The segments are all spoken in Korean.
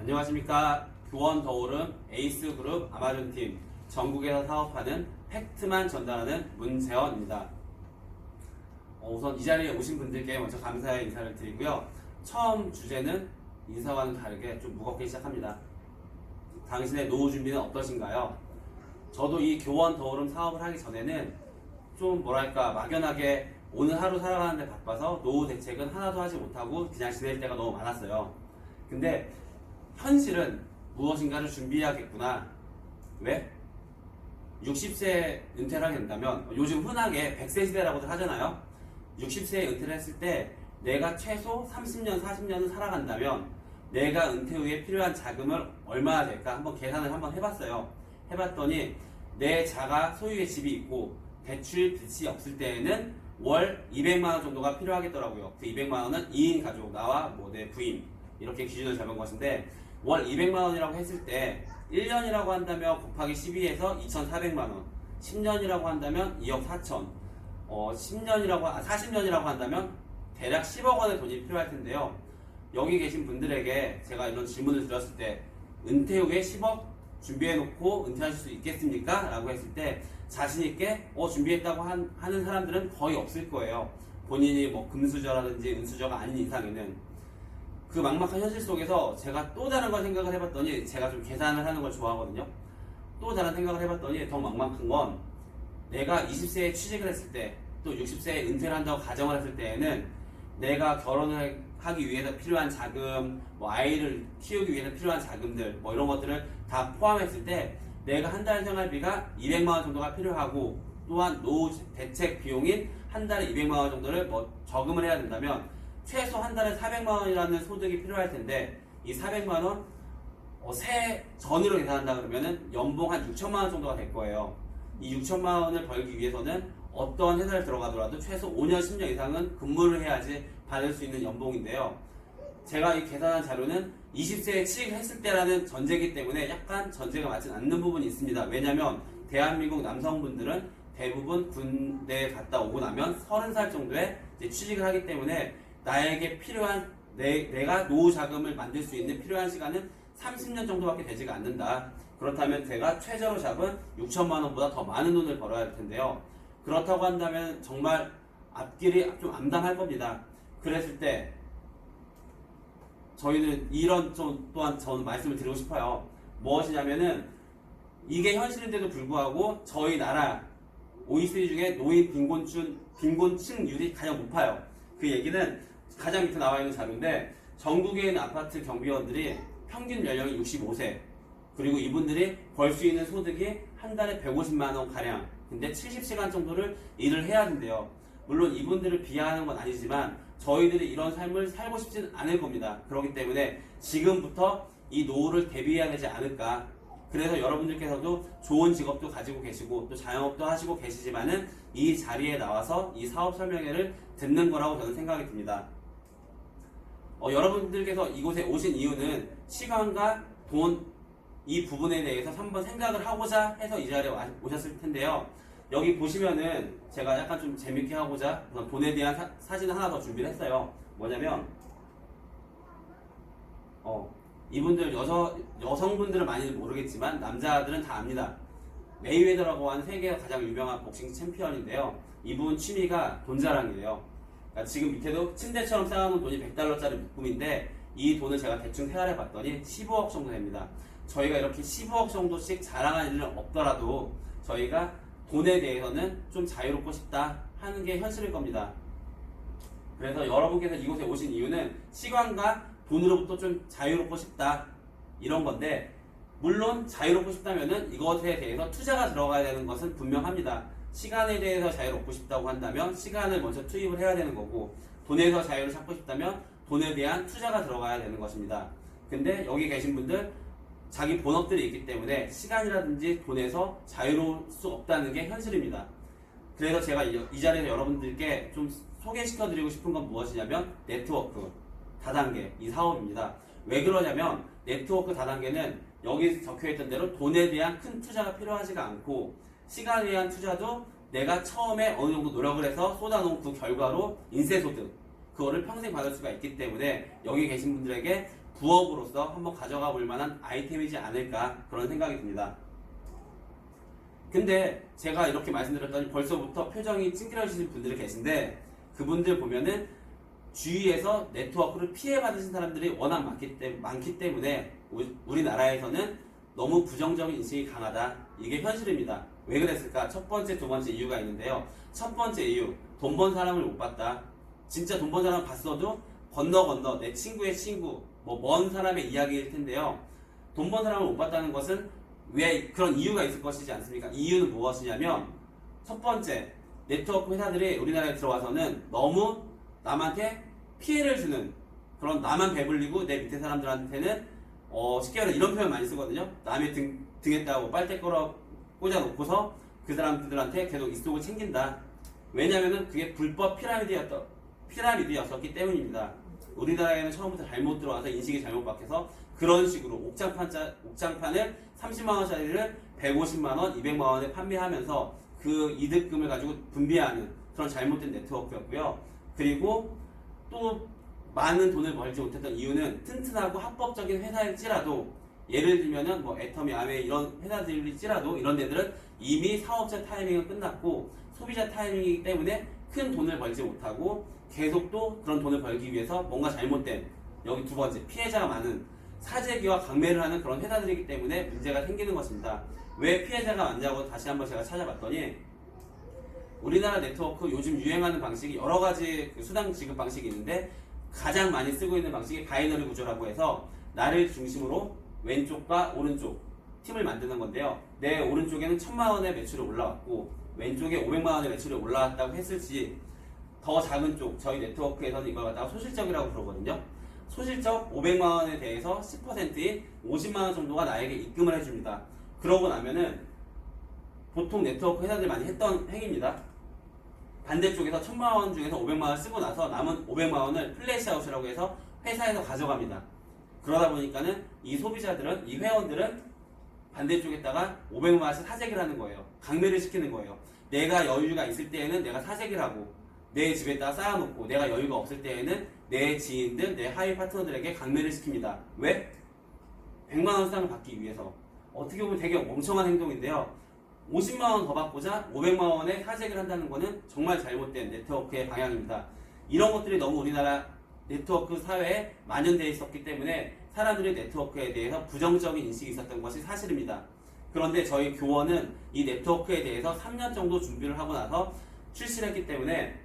안녕하십니까. 교원 더오름 에이스그룹 아마존팀 전국에서 사업하는 팩트만 전달하는 문재원입니다. 우선 이 자리에 오신 분들께 먼저 감사의 인사를 드리고요. 처음 주제는 인사와는 다르게 좀 무겁게 시작합니다. 당신의 노후 준비는 어떠신가요? 저도 이 교원 더오름 사업을 하기 전에는 좀 뭐랄까 막연하게 오늘 하루 살아가는데 바빠서 노후 대책은 하나도 하지 못하고 그냥 지낼 때가 너무 많았어요. 근데 현실은 무엇인가를 준비해야겠구나. 왜? 60세 은퇴를 하게 된다면 요즘 흔하게 100세 시대라고들 하잖아요. 60세에 은퇴를 했을 때 내가 최소 30년, 40년을 살아간다면 내가 은퇴 후에 필요한 자금을 얼마나 될까 한번 계산을 한번 해봤어요. 해봤더니 내 자가 소유의 집이 있고 대출 빚이 없을 때에는 월 200만원 정도가 필요하겠더라고요. 그 200만원은 2인 가족, 나와 내 부인 이렇게 기준을 잡은 것인데 월 200만원이라고 했을 때 1년이라고 한다면 곱하기 12에서 2,400만원, 10년이라고 한다면 2억 4천, 40년이라고 한다면 대략 10억 원의 돈이 필요할 텐데요. 여기 계신 분들에게 제가 이런 질문을 드렸을 때 은퇴 후에 10억 준비해놓고 은퇴하실 수 있겠습니까? 라고 했을 때 자신있게 준비했다고 하는 사람들은 거의 없을 거예요. 본인이 금수저라든지 은수저가 아닌 이상에는. 그 막막한 현실 속에서 제가 또 다른 걸 생각을 해봤더니 제가 좀 계산을 하는 걸 좋아하거든요. 또 다른 생각을 해봤더니 더 막막한 건 내가 20세에 취직을 했을 때 또 60세에 은퇴를 한다고 가정을 했을 때에는 내가 결혼을 하기 위해서 필요한 자금, 아이를 키우기 위해서 필요한 자금들 이런 것들을 다 포함했을 때 내가 한 달 생활비가 200만원 정도가 필요하고 또한 노후 대책 비용인 한 달에 200만원 정도를 저금을 해야 된다면 최소 한 달에 400만원이라는 소득이 필요할 텐데 이 400만원 세 전으로 계산한다 그러면은 연봉 한 6천만원 정도가 될 거예요. 이 6천만원을 벌기 위해서는 어떤 회사를 들어가더라도 최소 5년, 10년 이상은 근무를 해야지 받을 수 있는 연봉인데요. 제가 이 계산한 자료는 20세에 취직을 했을 때라는 전제이기 때문에 약간 전제가 맞지 않는 부분이 있습니다. 왜냐면 대한민국 남성분들은 대부분 군대에 갔다 오고 나면 30살 정도에 취직을 하기 때문에 나에게 필요한 내가 노후 자금을 만들 수 있는 필요한 시간은 30년 정도밖에 되지가 않는다. 그렇다면 제가 최저로 잡은 6천만 원보다 더 많은 돈을 벌어야 할 텐데요. 그렇다고 한다면 정말 앞길이 좀 암담할 겁니다. 그랬을 때 저희는 이런 또한 저는 말씀을 드리고 싶어요. 무엇이냐면은 이게 현실인데도 불구하고 저희 나라 OECD 중에 노인 빈곤층률이 가장 높아요. 그 얘기는 가장 밑에 나와 있는 자료인데 전국에 있는 아파트 경비원들이 평균 연령이 65세 그리고 이분들이 벌 수 있는 소득이 한 달에 150만원 가량 근데 70시간 정도를 일을 해야 된대요. 물론 이분들을 비하하는 건 아니지만 저희들이 이런 삶을 살고 싶진 않을 겁니다. 그렇기 때문에 지금부터 이 노후를 대비해야 되지 않을까. 그래서 여러분들께서도 좋은 직업도 가지고 계시고 또 자영업도 하시고 계시지만은 이 자리에 나와서 이 사업 설명회를 듣는 거라고 저는 생각이 듭니다. 여러분들께서 이곳에 오신 이유는 시간과 돈 이 부분에 대해서 한번 생각을 하고자 해서 이 자리에 오셨을 텐데요. 여기 보시면은 제가 약간 좀 재밌게 하고자 돈에 대한 사진을 하나 더 준비를 했어요. 뭐냐면 이분들 여성분들은 많이 모르겠지만 남자들은 다 압니다. 메이웨더라고 하는 세계에서 가장 유명한 복싱 챔피언인데요. 이분 취미가 돈 자랑이에요. 그러니까 지금 밑에도 침대처럼 쌓아놓은 돈이 100달러짜리 묶음인데 이 돈을 제가 대충 헤아려 봤더니 15억 정도 됩니다. 저희가 이렇게 15억 정도씩 자랑할 일은 없더라도 저희가 돈에 대해서는 좀 자유롭고 싶다 하는 게 현실일 겁니다. 그래서 여러분께서 이곳에 오신 이유는 시간과 돈으로부터 좀 자유롭고 싶다 이런 건데 물론 자유롭고 싶다면은 이것에 대해서 투자가 들어가야 되는 것은 분명합니다. 시간에 대해서 자유롭고 싶다고 한다면 시간을 먼저 투입을 해야 되는 거고 돈에서 자유를 찾고 싶다면 돈에 대한 투자가 들어가야 되는 것입니다. 근데 여기 계신 분들 자기 본업들이 있기 때문에 시간이라든지 돈에서 자유로울 수 없다는 게 현실입니다. 그래서 제가 이 자리에서 여러분들께 좀 소개시켜드리고 싶은 건 무엇이냐면 네트워크 다단계 이 사업입니다. 왜 그러냐면 네트워크 다단계는 여기 적혀있던 대로 돈에 대한 큰 투자가 필요하지가 않고 시간에 대한 투자도 내가 처음에 어느 정도 노력을 해서 쏟아놓은 그 결과로 인쇄소득 그거를 평생 받을 수가 있기 때문에 여기 계신 분들에게 부업으로서 한번 가져가 볼 만한 아이템이지 않을까 그런 생각이 듭니다. 근데 제가 이렇게 말씀드렸더니 벌써부터 표정이 찡그려지신 분들이 계신데 그분들 보면은 주위에서 네트워크를 피해받으신 사람들이 워낙 많기 때문에 우리나라에서는 너무 부정적인 인식이 강하다. 이게 현실입니다. 왜 그랬을까? 첫 번째, 두 번째 이유가 있는데요. 첫 번째 이유, 돈 번 사람을 못 봤다. 진짜 돈 번 사람 봤어도 건너 내 친구의 친구, 뭐 먼 사람의 이야기일 텐데요. 돈 번 사람을 못 봤다는 것은 왜 그런 이유가 있을 것이지 않습니까? 이유는 무엇이냐면 첫 번째, 네트워크 회사들이 우리나라에 들어와서는 너무 남한테 피해를 주는 그런 나만 배불리고 내 밑에 사람들한테는 쉽게 말해 이런 표현 많이 쓰거든요. 남의 등에다가 빨대 걸어 꽂아놓고서 그 사람들한테 계속 입속을 챙긴다. 왜냐면은 그게 불법 피라미드였었기 때문입니다. 우리나라에는 처음부터 잘못 들어와서 인식이 잘못 박혀서 그런 식으로 옥장판을 30만원짜리를 150만원, 200만원에 판매하면서 그 이득금을 가지고 분배하는 그런 잘못된 네트워크였고요. 그리고 또 많은 돈을 벌지 못했던 이유는 튼튼하고 합법적인 회사일지라도 예를 들면은 뭐 애터미, 아메 이런 회사들일지라도 이런 데들은 이미 사업자 타이밍은 끝났고 소비자 타이밍이기 때문에 큰 돈을 벌지 못하고 계속 또 그런 돈을 벌기 위해서 뭔가 잘못된 여기 두 번째 피해자가 많은 사재기와 강매를 하는 그런 회사들이기 때문에 문제가 생기는 것입니다. 왜 피해자가 많냐고 다시 한번 제가 찾아봤더니 우리나라 네트워크 요즘 유행하는 방식이 여러 가지 수당 지급 방식이 있는데 가장 많이 쓰고 있는 방식이 바이너리 구조라고 해서 나를 중심으로 왼쪽과 오른쪽 팀을 만드는 건데요. 내 오른쪽에는 1000만원의 매출이 올라왔고 왼쪽에 500만원의 매출이 올라왔다고 했을지 더 작은 쪽 저희 네트워크에서는 이걸 갖다가 소실적이라고 부르거든요. 소실적 500만원에 대해서 10%인 50만원 정도가 나에게 입금을 해줍니다. 그러고 나면은 보통 네트워크 회사들이 많이 했던 행위입니다. 반대쪽에서 1000만원 중에서 500만원 쓰고 나서 남은 500만원을 플래시아웃이라고 해서 회사에서 가져갑니다. 그러다 보니까는 이 소비자들은, 이 회원들은 반대쪽에다가 500만원씩 사재기를 하는 거예요. 강매를 시키는 거예요. 내가 여유가 있을 때에는 내가 사재기를 하고 내 집에다가 쌓아놓고 내가 여유가 없을 때에는 내 지인들, 내 하위 파트너들에게 강매를 시킵니다. 왜? 100만원 수당을 받기 위해서. 어떻게 보면 되게 멍청한 행동인데요. 50만원 더 받고자 500만원에 사재기를 한다는 것은 정말 잘못된 네트워크의 방향입니다. 이런 것들이 너무 우리나라 네트워크 사회에 만연되어 있었기 때문에 사람들이 네트워크에 대해서 부정적인 인식이 있었던 것이 사실입니다. 그런데 저희 교원은 이 네트워크에 대해서 3년 정도 준비를 하고 나서 출시를 했기 때문에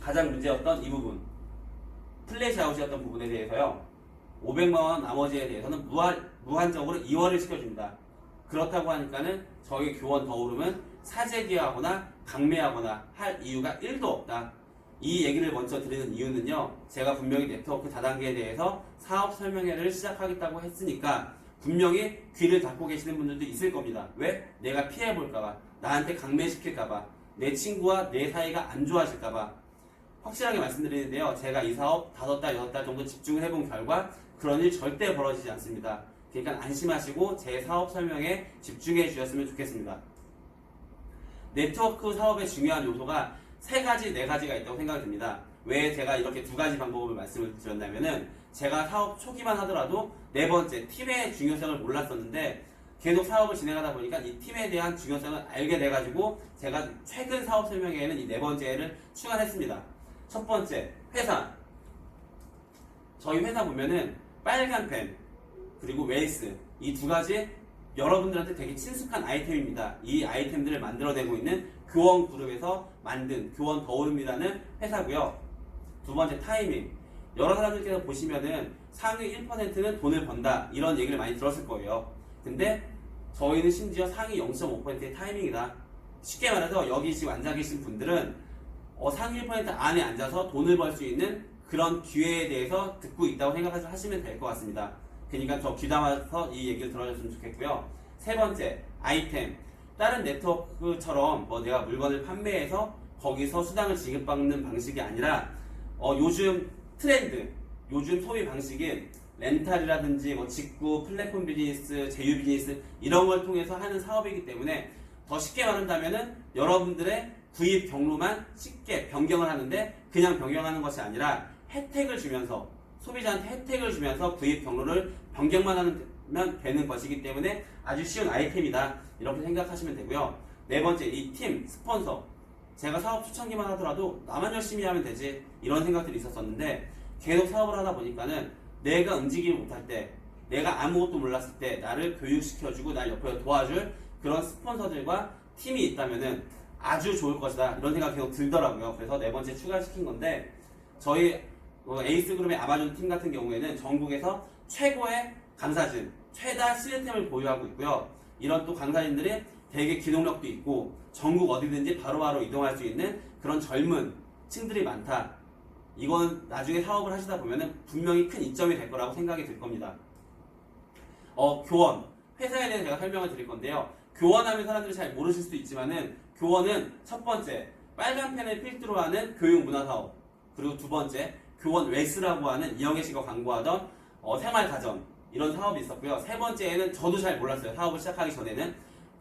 가장 문제였던 이 부분, 플래시아웃이었던 부분에 대해서요. 500만원 나머지에 대해서는 무한적으로 이월을 시켜줍니다. 그렇다고 하니까는 저희 교원 더오름은 사재기하거나 강매하거나 할 이유가 1도 없다. 이 얘기를 먼저 드리는 이유는요. 제가 분명히 네트워크 다단계에 대해서 사업 설명회를 시작하겠다고 했으니까 분명히 귀를 닫고 계시는 분들도 있을 겁니다. 왜? 내가 피해볼까봐, 나한테 강매시킬까봐, 내 친구와 내 사이가 안 좋아질까봐. 확실하게 말씀드리는데요. 제가 이 사업 5달, 6달 정도 집중을 해본 결과 그런 일 절대 벌어지지 않습니다. 그러니까 안심하시고 제 사업 설명에 집중해 주셨으면 좋겠습니다. 네트워크 사업의 중요한 요소가 3가지, 4가지가 있다고 생각이 듭니다. 왜 제가 이렇게 2가지 방법을 말씀을 드렸냐면은 제가 사업 초기만 하더라도 4번째 팀의 중요성을 몰랐었는데 계속 사업을 진행하다 보니까 이 팀에 대한 중요성을 알게 돼가지고 제가 최근 사업 설명회에는 이 4번째를 추가했습니다. 첫 번째, 회사. 저희 회사 보면은 빨간 펜 그리고 웨이스, 이 2가지 여러분들한테 되게 친숙한 아이템입니다. 이 아이템들을 만들어내고 있는 교원 그룹에서 만든 교원 더오릅니다는 회사고요. 2번째, 타이밍. 여러 사람들께서 보시면은 상위 1%는 돈을 번다 이런 얘기를 많이 들었을 거예요. 근데 저희는 심지어 상위 0.5%의 타이밍이다. 쉽게 말해서 여기 지금 앉아 계신 분들은 상위 1% 안에 앉아서 돈을 벌 수 있는 그런 기회에 대해서 듣고 있다고 생각하시면 될 것 같습니다. 그러니까 저 귀담아서 이 얘기를 들어줬으면 좋겠고요. 3번째, 아이템. 다른 네트워크처럼 내가 물건을 판매해서 거기서 수당을 지급받는 방식이 아니라 요즘 트렌드, 요즘 소비 방식인 렌탈이라든지 직구, 플랫폼 비즈니스, 제휴 비즈니스 이런 걸 통해서 하는 사업이기 때문에 더 쉽게 말한다면은 여러분들의 구입 경로만 쉽게 변경을 하는데 그냥 변경하는 것이 아니라 혜택을 주면서 소비자한테 혜택을 주면서 구입 경로를 변경만 하면 되는 것이기 때문에 아주 쉬운 아이템이다 이렇게 생각하시면 되고요. 네 번째, 이 팀, 스폰서. 제가 사업 초창기만 하더라도 나만 열심히 하면 되지 이런 생각들이 있었었는데 계속 사업을 하다 보니까는 내가 움직이지 못할 때, 내가 아무것도 몰랐을 때 나를 교육시켜주고 날 옆에서 도와줄 그런 스폰서들과 팀이 있다면은 아주 좋을 것이다 이런 생각이 계속 들더라고요. 그래서 네 번째 추가시킨 건데, 저희 에이스그룹의 아마존 팀 같은 경우에는 전국에서 최고의 강사진, 최다 시스템을 보유하고 있고요. 이런 또 강사진들이 되게 기동력도 있고 전국 어디든지 바로바로 이동할 수 있는 그런 젊은 층들이 많다. 이건 나중에 사업을 하시다 보면은 분명히 큰 이점이 될 거라고 생각이 들 겁니다. 교원. 회사에 대해서 제가 설명을 드릴 건데요. 교원하면 사람들이 잘 모르실 수도 있지만은 교원은 첫 번째, 빨간 펜을 필두로 하는 교육 문화 사업. 그리고 두 번째, 교원 웨스라고 하는 이영애 씨가 광고하던 생활가전. 이런 사업이 있었고요. 세 번째에는 저도 잘 몰랐어요. 사업을 시작하기 전에는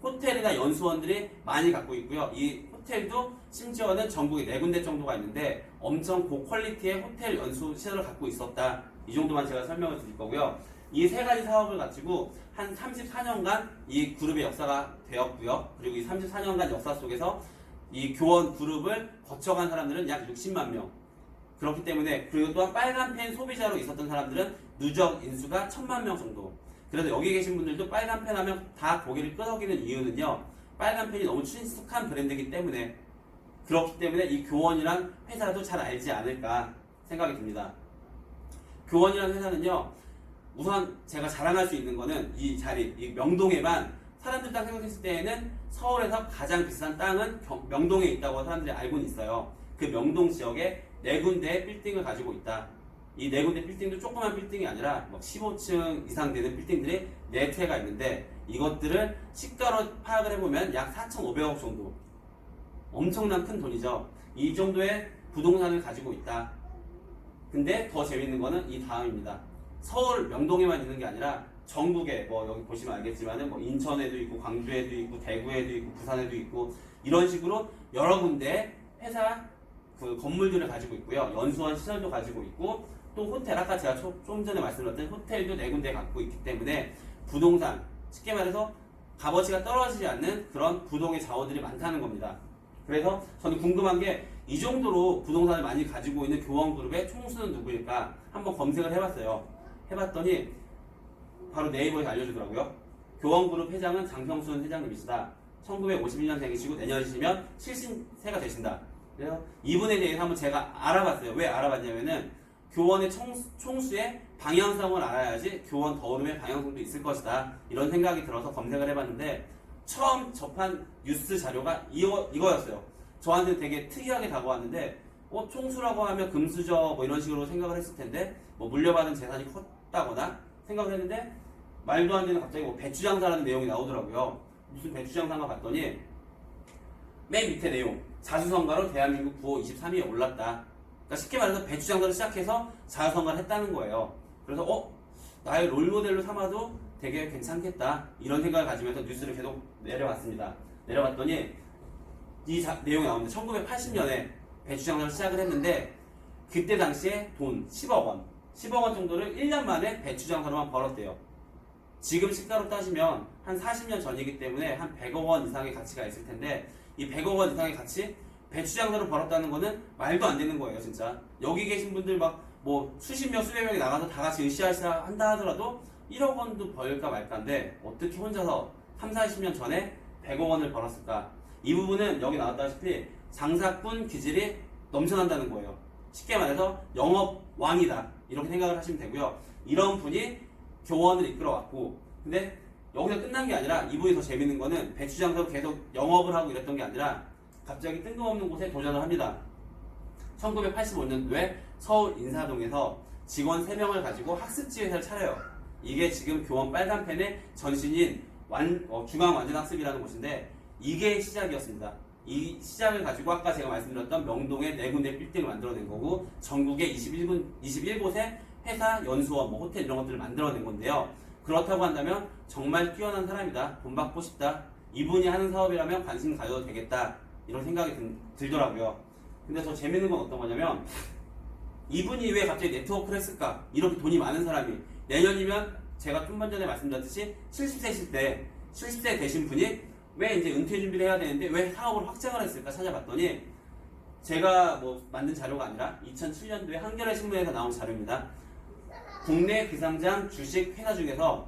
호텔이나 연수원들이 많이 갖고 있고요. 이 호텔도 심지어는 전국에 4군데 정도가 있는데 엄청 고퀄리티의 호텔 연수 시설을 갖고 있었다. 이 정도만 제가 설명을 드릴 거고요. 이 세 가지 사업을 가지고 한 34년간 이 그룹의 역사가 되었고요. 그리고 이 34년간 역사 속에서 이 교원 그룹을 거쳐간 사람들은 약 60만 명. 그렇기 때문에, 그리고 또한 빨간 펜 소비자로 있었던 사람들은 누적 인수가 1000만 명 정도. 그래서 여기 계신 분들도 빨간 펜 하면 다 고개를 끄덕이는 이유는요, 빨간 펜이 너무 친숙한 브랜드이기 때문에, 그렇기 때문에 이 교원이란 회사도 잘 알지 않을까 생각이 듭니다. 교원이라는 회사는요, 우선 제가 자랑할 수 있는 거는 이 자리, 이 명동에만, 사람들 딱 생각했을 때에는 서울에서 가장 비싼 땅은 명동에 있다고 사람들이 알고는 있어요. 그 명동 지역에 4군데의 빌딩을 가지고 있다. 이 4군데 빌딩도 조그만 빌딩이 아니라 15층 이상 되는 빌딩들이 4채가 있는데, 이것들을 시가로 파악을 해보면 약 4,500억 정도. 엄청난 큰 돈이죠. 이 정도의 부동산을 가지고 있다. 근데 더 재밌는 거는 이 다음입니다. 서울 명동에만 있는 게 아니라 전국에, 여기 보시면 알겠지만은 인천에도 있고 광주에도 있고 대구에도 있고 부산에도 있고 이런 식으로 여러 군데 회사 그 건물들을 가지고 있고요. 연수원 시설도 가지고 있고, 또 호텔, 아까 제가 좀 전에 말씀드렸던 호텔도 4군데 갖고 있기 때문에 부동산, 쉽게 말해서 값어치가 떨어지지 않는 그런 부동의 자원들이 많다는 겁니다. 그래서 저는 궁금한 게, 이 정도로 부동산을 많이 가지고 있는 교원그룹의 총수는 누구일까 한번 검색을 해봤어요. 해봤더니 바로 네이버에서 알려주더라고요. 교원그룹 회장은 장평순 회장님이시다. 1951년생이시고 내년이시면 70세가 되신다. 그래서 이분에 대해서 한번 제가 알아봤어요. 왜 알아봤냐면은 교원의 총수의 방향성을 알아야지 교원 더 오름의 방향성도 있을 것이다. 이런 생각이 들어서 검색을 해봤는데, 처음 접한 뉴스 자료가 이거였어요. 저한테 되게 특이하게 다가왔는데, 총수라고 하면 금수저 이런 식으로 생각을 했을 텐데, 물려받은 재산이 컸다거나 생각을 했는데, 말도 안 되는 갑자기 배추장사라는 내용이 나오더라고요. 무슨 배추장사인가 봤더니 맨 밑에 내용, 자수성가로 대한민국 구호 23위에 올랐다. 그러니까 쉽게 말해서 배추장사를 시작해서 자수성가를 했다는 거예요. 그래서 나의 롤모델로 삼아도 되게 괜찮겠다 이런 생각을 가지면서 뉴스를 계속 내려봤습니다. 내려봤더니 이 내용이 나오는데, 1980년에 배추장사를 시작을 했는데 그때 당시에 돈 10억 원 10억 원 정도를 1년 만에 배추장사로만 벌었대요. 지금 시가로 따지면 한 40년 전이기 때문에 한 100억 원 이상의 가치가 있을 텐데, 이 100억 원 이상의 가치 배추장사로 벌었다는 거는 말도 안 되는 거예요. 진짜 여기 계신 분들 수십 명 수백 명이 나가서 다 같이 으쌰으쌰 한다 하더라도 1억 원도 벌까 말까인데, 어떻게 혼자서 3, 40년 전에 100억 원을 벌었을까? 이 부분은 여기 나왔다시피 장사꾼 기질이 넘쳐난다는 거예요. 쉽게 말해서 영업 왕이다 이렇게 생각을 하시면 되고요. 이런 분이 교원을 이끌어왔고, 근데 여기서 끝난 게 아니라 이분이 더 재밌는 거는 배추장사로 계속 영업을 하고 이랬던 게 아니라 갑자기 뜬금없는 곳에 도전을 합니다. 1985년도에 서울 인사동에서 직원 3명을 가지고 학습지 회사를 차려요. 이게 지금 교원 빨간펜의 전신인 중앙완전학습이라는 곳인데, 이게 시작이었습니다. 이 시작을 가지고 아까 제가 말씀드렸던 명동에 4군데 빌딩을 만들어낸 거고, 전국에 21곳에 회사, 연수원, 호텔 이런 것들을 만들어낸 건데요. 그렇다고 한다면 정말 뛰어난 사람이다, 돈 받고 싶다, 이분이 하는 사업이라면 관심 가져도 되겠다 이런 생각이 들더라고요. 근데 더 재밌는 건 어떤 거냐면, 이분이 왜 갑자기 네트워크를 했을까? 이렇게 돈이 많은 사람이 내년이면 제가 좀 전에 말씀드렸듯이 70세 되신 분이 왜 이제 은퇴 준비를 해야 되는데 왜 사업을 확장을 했을까 찾아봤더니 제가 뭐 만든 자료가 아니라 2007년도에 한겨레 신문에서 나온 자료입니다. 국내 비상장 주식 회사 중에서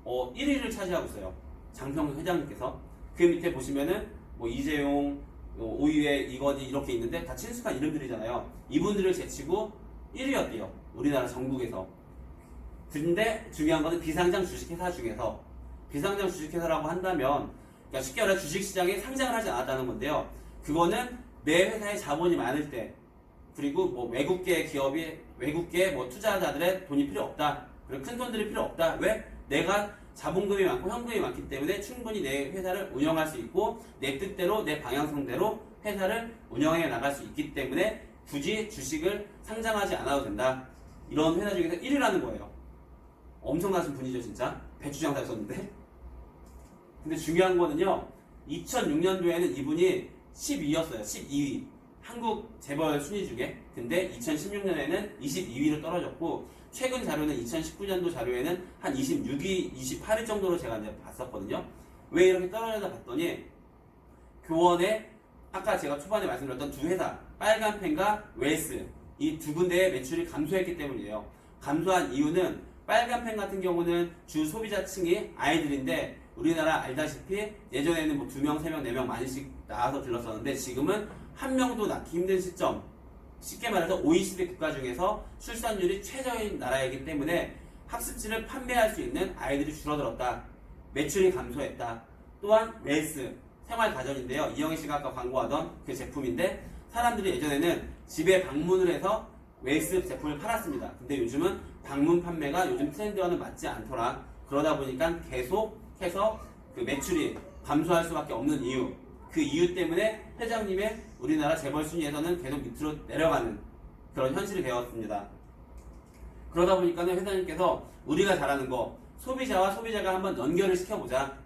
1위를 차지하고 있어요. 장평 회장님께서. 그 밑에 보시면은 뭐 이재용, 오유회, 이건희 이렇게 있는데 다 친숙한 이름들이잖아요. 이분들을 제치고 1위였대요. 우리나라 전국에서. 근데 중요한 거는 비상장 주식회사 중에서 비상장 주식회사라고 한다면 그러니까 쉽게 말해 주식시장에 상장을 하지 않았다는 건데요. 그거는 내 회사에 자본이 많을 때 그리고 뭐 외국계 기업이 외국계 뭐 투자자들의 돈이 필요 없다. 그리고 큰 돈들이 필요 없다. 왜? 내가 자본금이 많고 현금이 많기 때문에 충분히 내 회사를 운영할 수 있고 내 뜻대로 내 방향성대로 회사를 운영해 나갈 수 있기 때문에 굳이 주식을 상장하지 않아도 된다. 이런 회사 중에서 1위라는 거예요. 엄청나신 분이죠 진짜. 배추장사 했었는데. 근데 중요한 거는요. 2006년도에는 이분이 12위였어요. 12위. 한국 재벌 순위 중에. 근데 2016년에는 22위로 떨어졌고 최근 자료는 2019년도 자료에는 한 26위, 28위 정도로 제가 이제 봤었거든요. 왜 이렇게 떨어졌나 봤더니 교원에 아까 제가 초반에 말씀드렸던 두 회사 빨간펜과 웰스 이 두 군데의 매출이 감소했기 때문이에요. 감소한 이유는 빨간펜 같은 경우는 주 소비자층이 아이들인데 우리나라 알다시피 예전에는 뭐 2명, 3명, 4명 많이씩 나와서 들렀었는데 지금은 한 명도 낳기 힘든 시점 쉽게 말해서 OECD 국가 중에서 출산율이 최저인 나라이기 때문에 학습지를 판매할 수 있는 아이들이 줄어들었다. 매출이 감소했다. 또한 웰스, 생활가전인데요. 이영애 씨가 아까 광고하던 그 제품인데 사람들이 예전에는 집에 방문을 해서 웰스 제품을 팔았습니다. 근데 요즘은 방문 판매가 요즘 트렌드와는 맞지 않더라. 그러다 보니까 계속해서 그 매출이 감소할 수밖에 없는 이유. 그 이유 때문에 회장님의 우리나라 재벌 순위에서는 계속 밑으로 내려가는 그런 현실이 되었습니다. 그러다 보니까는 회장님께서 우리가 잘하는 거 소비자와 소비자가 한번 연결을 시켜보자.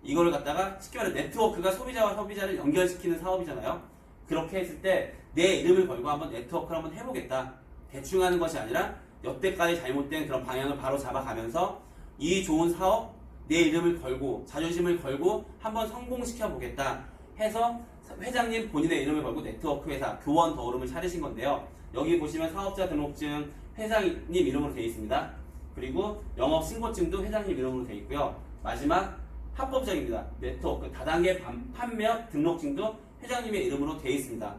이거를 갖다가 쉽게 말해 네트워크가 소비자와 소비자를 연결시키는 사업이잖아요. 그렇게 했을 때 내 이름을 걸고 한번 네트워크를 한번 해보겠다. 대충 하는 것이 아니라 여태까지 잘못된 그런 방향을 바로 잡아가면서 이 좋은 사업 내 이름을 걸고 자존심을 걸고 한번 성공시켜 보겠다 해서 회장님 본인의 이름을 걸고 네트워크 회사 교원 더오름을 차리신 건데요. 여기 보시면 사업자 등록증 회장님 이름으로 되어 있습니다. 그리고 영업 신고증도 회장님 이름으로 되어 있고요. 마지막 합법적입니다. 네트워크 다단계 판매업 등록증도 회장님의 이름으로 되어 있습니다.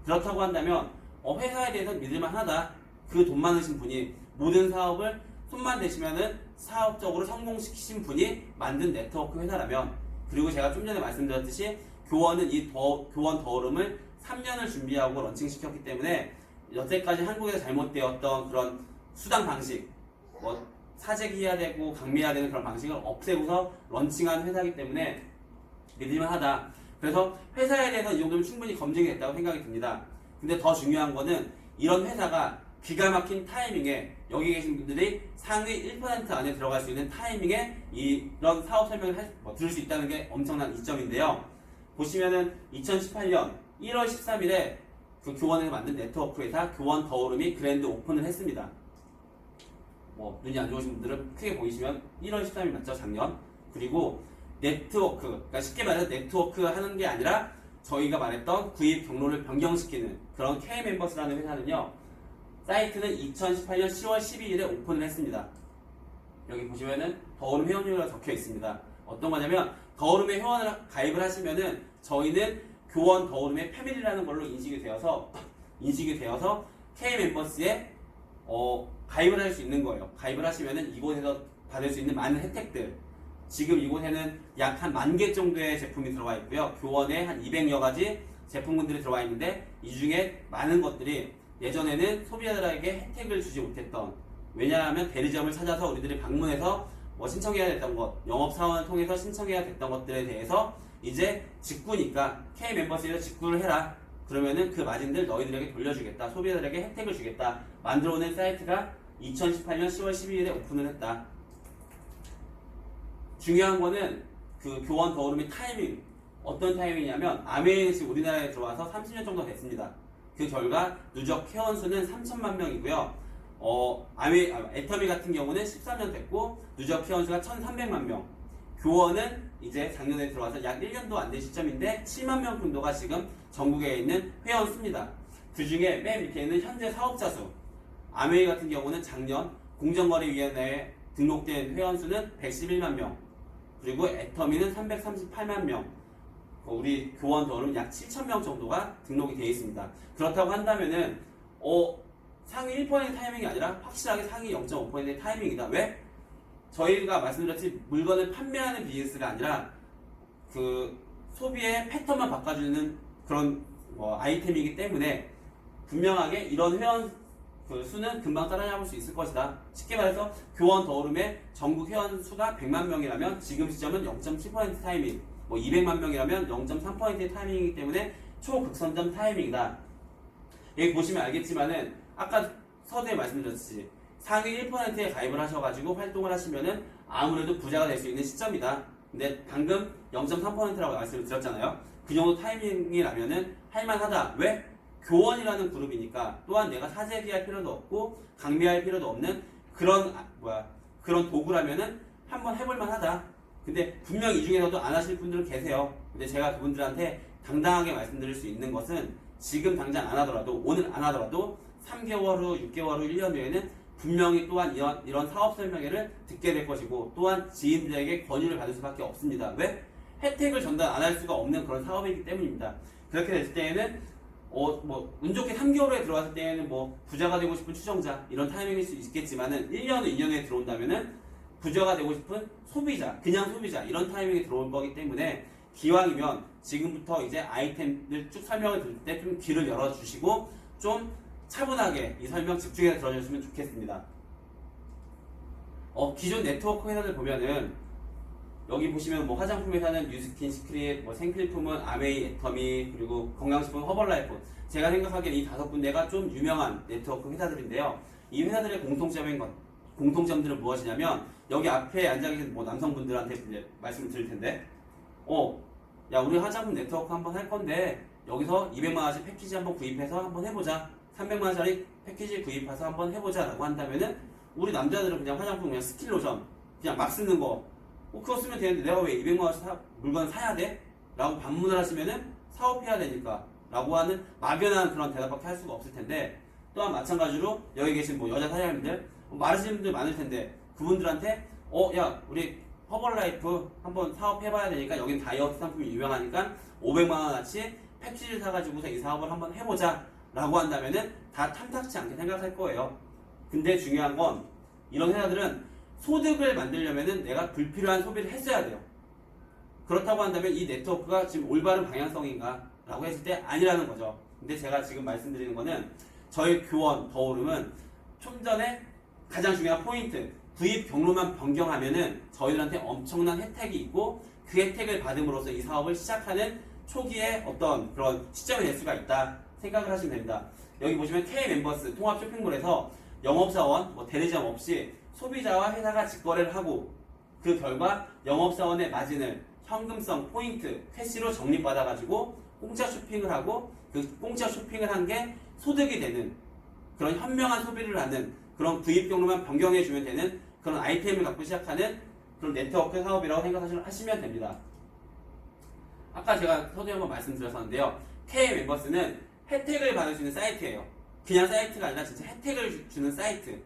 그렇다고 한다면 회사에 대해서 믿을만 하다. 그 돈 많으신 분이 모든 사업을 손만 대시면은 사업적으로 성공시키신 분이 만든 네트워크 회사라면 그리고 제가 좀 전에 말씀드렸듯이 교원은 교원 더오름을 3년을 준비하고 런칭시켰기 때문에 여태까지 한국에서 잘못되었던 그런 수당 방식 뭐 사재기해야 되고 강매해야 되는 그런 방식을 없애고서 런칭한 회사이기 때문에 믿을만 하다. 그래서 회사에 대해서 이 정도면 충분히 검증이 됐다고 생각이 듭니다. 근데 더 중요한 거는 이런 회사가 기가 막힌 타이밍에 여기 계신 분들이 상위 1% 안에 들어갈 수 있는 타이밍에 이런 사업 설명을 들을 수 있다는 게 엄청난 이점인데요. 보시면은 2018년 1월 13일에 그 교원에서 만든 네트워크 회사 교원 더오름이 그랜드 오픈을 했습니다. 뭐 눈이 안 좋으신 분들은 크게 보이시면 1월 13일 맞죠? 작년. 그리고 네트워크, 그러니까 쉽게 말해서 네트워크 하는 게 아니라 저희가 말했던 구입 경로를 변경시키는 그런 K멤버스라는 회사는요. 사이트는 2018년 10월 12일에 오픈을 했습니다. 여기 보시면은 더오름 회원료가 적혀 있습니다. 어떤 거냐면 더오름에 회원을 가입을 하시면은 저희는 교원 더오름의 패밀리라는 걸로 인식이 되어서 K멤버스에 가입을 할 수 있는 거예요. 가입을 하시면은 이곳에서 받을 수 있는 많은 혜택들. 지금 이곳에는 약 한 10,000개 정도의 제품이 들어가 있고요. 교원에 한 200여 가지 제품군들이 들어가 있는데 이 중에 많은 것들이 예전에는 소비자들에게 혜택을 주지 못했던 왜냐하면 대리점을 찾아서 우리들이 방문해서 뭐 신청해야 됐던 것, 영업사원을 통해서 신청해야 됐던 것들에 대해서 이제 직구니까 K멤버스에서 직구를 해라. 그러면은 그 마진들 너희들에게 돌려주겠다. 소비자들에게 혜택을 주겠다. 만들어오는 사이트가 2018년 10월 12일에 오픈을 했다. 중요한 거는 그 교원 더오름의 타이밍. 어떤 타이밍이냐면 아메이시 우리나라에 들어와서 30년 정도 됐습니다. 그 결과 누적 회원 수는 3천만 명이고요. 애터미 같은 경우는 13년 됐고 누적 회원 수가 1,300만 명. 교원은 이제 작년에 들어와서 약 1년도 안 된 시점인데 7만 명 정도가 지금 전국에 있는 회원 수입니다. 그 중에 맨 밑에 있는 현재 사업자 수. 아메이 같은 경우는 작년 공정거래위원회에 등록된 회원 수는 111만 명. 그리고 애터미는 338만 명. 우리 교원 더는 약 7,000명 정도가 등록이 되어 있습니다. 그렇다고 한다면은 상위 1% 타이밍이 아니라 확실하게 상위 0.5%의 타이밍이다. 왜? 저희가 말씀드렸듯이 물건을 판매하는 비즈니스가 아니라 그 소비의 패턴만 바꿔주는 그런 아이템이기 때문에 분명하게 이런 회원 그 수는 금방 따라잡을 수 있을 것이다. 쉽게 말해서 교원 더오름의 전국 회원 수가 100만 명이라면 지금 시점은 0.7% 타이밍, 200만 명이라면 0.3%의 타이밍이기 때문에 초극선점 타이밍이다. 여기 보시면 알겠지만은 아까 서두에 말씀드렸듯이 상위 1%에 가입을 하셔가지고 활동을 하시면은 아무래도 부자가 될 수 있는 시점이다. 근데 방금 0.3%라고 말씀을 드렸잖아요. 그 정도 타이밍이라면은 할만하다. 왜? 교원이라는 그룹이니까 또한 내가 사재기할 필요도 없고 강매할 필요도 없는 그런 도구라면은 한번 해볼만하다. 근데 분명 이 중에서도 안 하실 분들은 계세요. 근데 제가 그분들한테 당당하게 말씀드릴 수 있는 것은 지금 당장 안 하더라도 오늘 안 하더라도 3개월 후, 6개월 후, 1년 후에는 분명히 또한 이런 사업 설명회를 듣게 될 것이고 또한 지인들에게 권유를 받을 수밖에 없습니다. 왜? 혜택을 전달 안 할 수가 없는 그런 사업이기 때문입니다. 그렇게 됐을 때에는 운 좋게 3개월 후에 들어왔을 때에는 부자가 되고 싶은 추정자 이런 타이밍일 수 있겠지만은 1년 후, 2년 후에 들어온다면은 부자가 되고 싶은 소비자, 그냥 소비자 이런 타이밍에 들어올 거기 때문에 기왕이면 지금부터 이제 아이템들 쭉 설명을 드릴 때 좀 귀를 열어주시고 좀 차분하게 이 설명 집중해서 들어주시면 좋겠습니다. 기존 네트워크 회사들 보면은 여기 보시면 화장품 회사는 뉴스킨, 시크릿, 생필품은 아메이, 애터미, 그리고 건강식품 허벌라이프. 제가 생각하기에는 이 5군데가 좀 유명한 네트워크 회사들인데요. 이 회사들의 공통점들은 무엇이냐면 여기 앞에 앉아 계신 남성분들한테 이제 말씀을 드릴 텐데, 야 우리 화장품 네트워크 한번 할 건데 여기서 200만 원씩 패키지 한번 구입해서 한번 해보자. 300만 원짜리 패키지 구입해서 한번 해보자라고 한다면은 우리 남자들은 그냥 화장품 그냥 스킨 로션 그냥 막 쓰는 거. 그거 쓰면 되는데 내가 왜 200만 원씩 물건 사야 돼? 라고 반문을 하시면은 사업해야 되니까 라고 하는 막연한 그런 대답밖에 할 수가 없을 텐데 또한 마찬가지로 여기 계신 여자 사장님들 마르시는 분들 많을 텐데 그분들한테 야 우리 허벌라이프 한번 사업해봐야 되니까 여긴 다이어트 상품이 유명하니까 500만 원어치 패키지를 사가지고서 이 사업을 한번 해보자 라고 한다면은 다 탐탁치 않게 생각할 거예요. 근데 중요한 건 이런 회사들은 소득을 만들려면은 내가 불필요한 소비를 했어야 돼요. 그렇다고 한다면 이 네트워크가 지금 올바른 방향성인가? 라고 했을 때 아니라는 거죠. 근데 제가 지금 말씀드리는 거는 저희 교원 더오름은 좀 전에 가장 중요한 포인트 구입 경로만 변경하면은 저희들한테 엄청난 혜택이 있고 그 혜택을 받음으로써 이 사업을 시작하는 초기에 어떤 그런 시점이 될 수가 있다 생각을 하시면 됩니다. 여기 보시면 K멤버스 통합 쇼핑몰에서 영업사원, 대리점 없이 소비자와 회사가 직거래를 하고 그 결과 영업사원의 마진을 현금성 포인트 캐시로 적립받아가지고 공짜 쇼핑을 하고 그 공짜 쇼핑을 한 게 소득이 되는 그런 현명한 소비를 하는 그런 구입 경로만 변경해주면 되는 그런 아이템을 갖고 시작하는 그런 네트워크 사업이라고 생각하시면 됩니다. 아까 제가 서두에 한번 말씀드렸었는데요. K멤버스는 혜택을 받을 수 있는 사이트예요. 그냥 사이트가 아니라 진짜 혜택을 주는 사이트.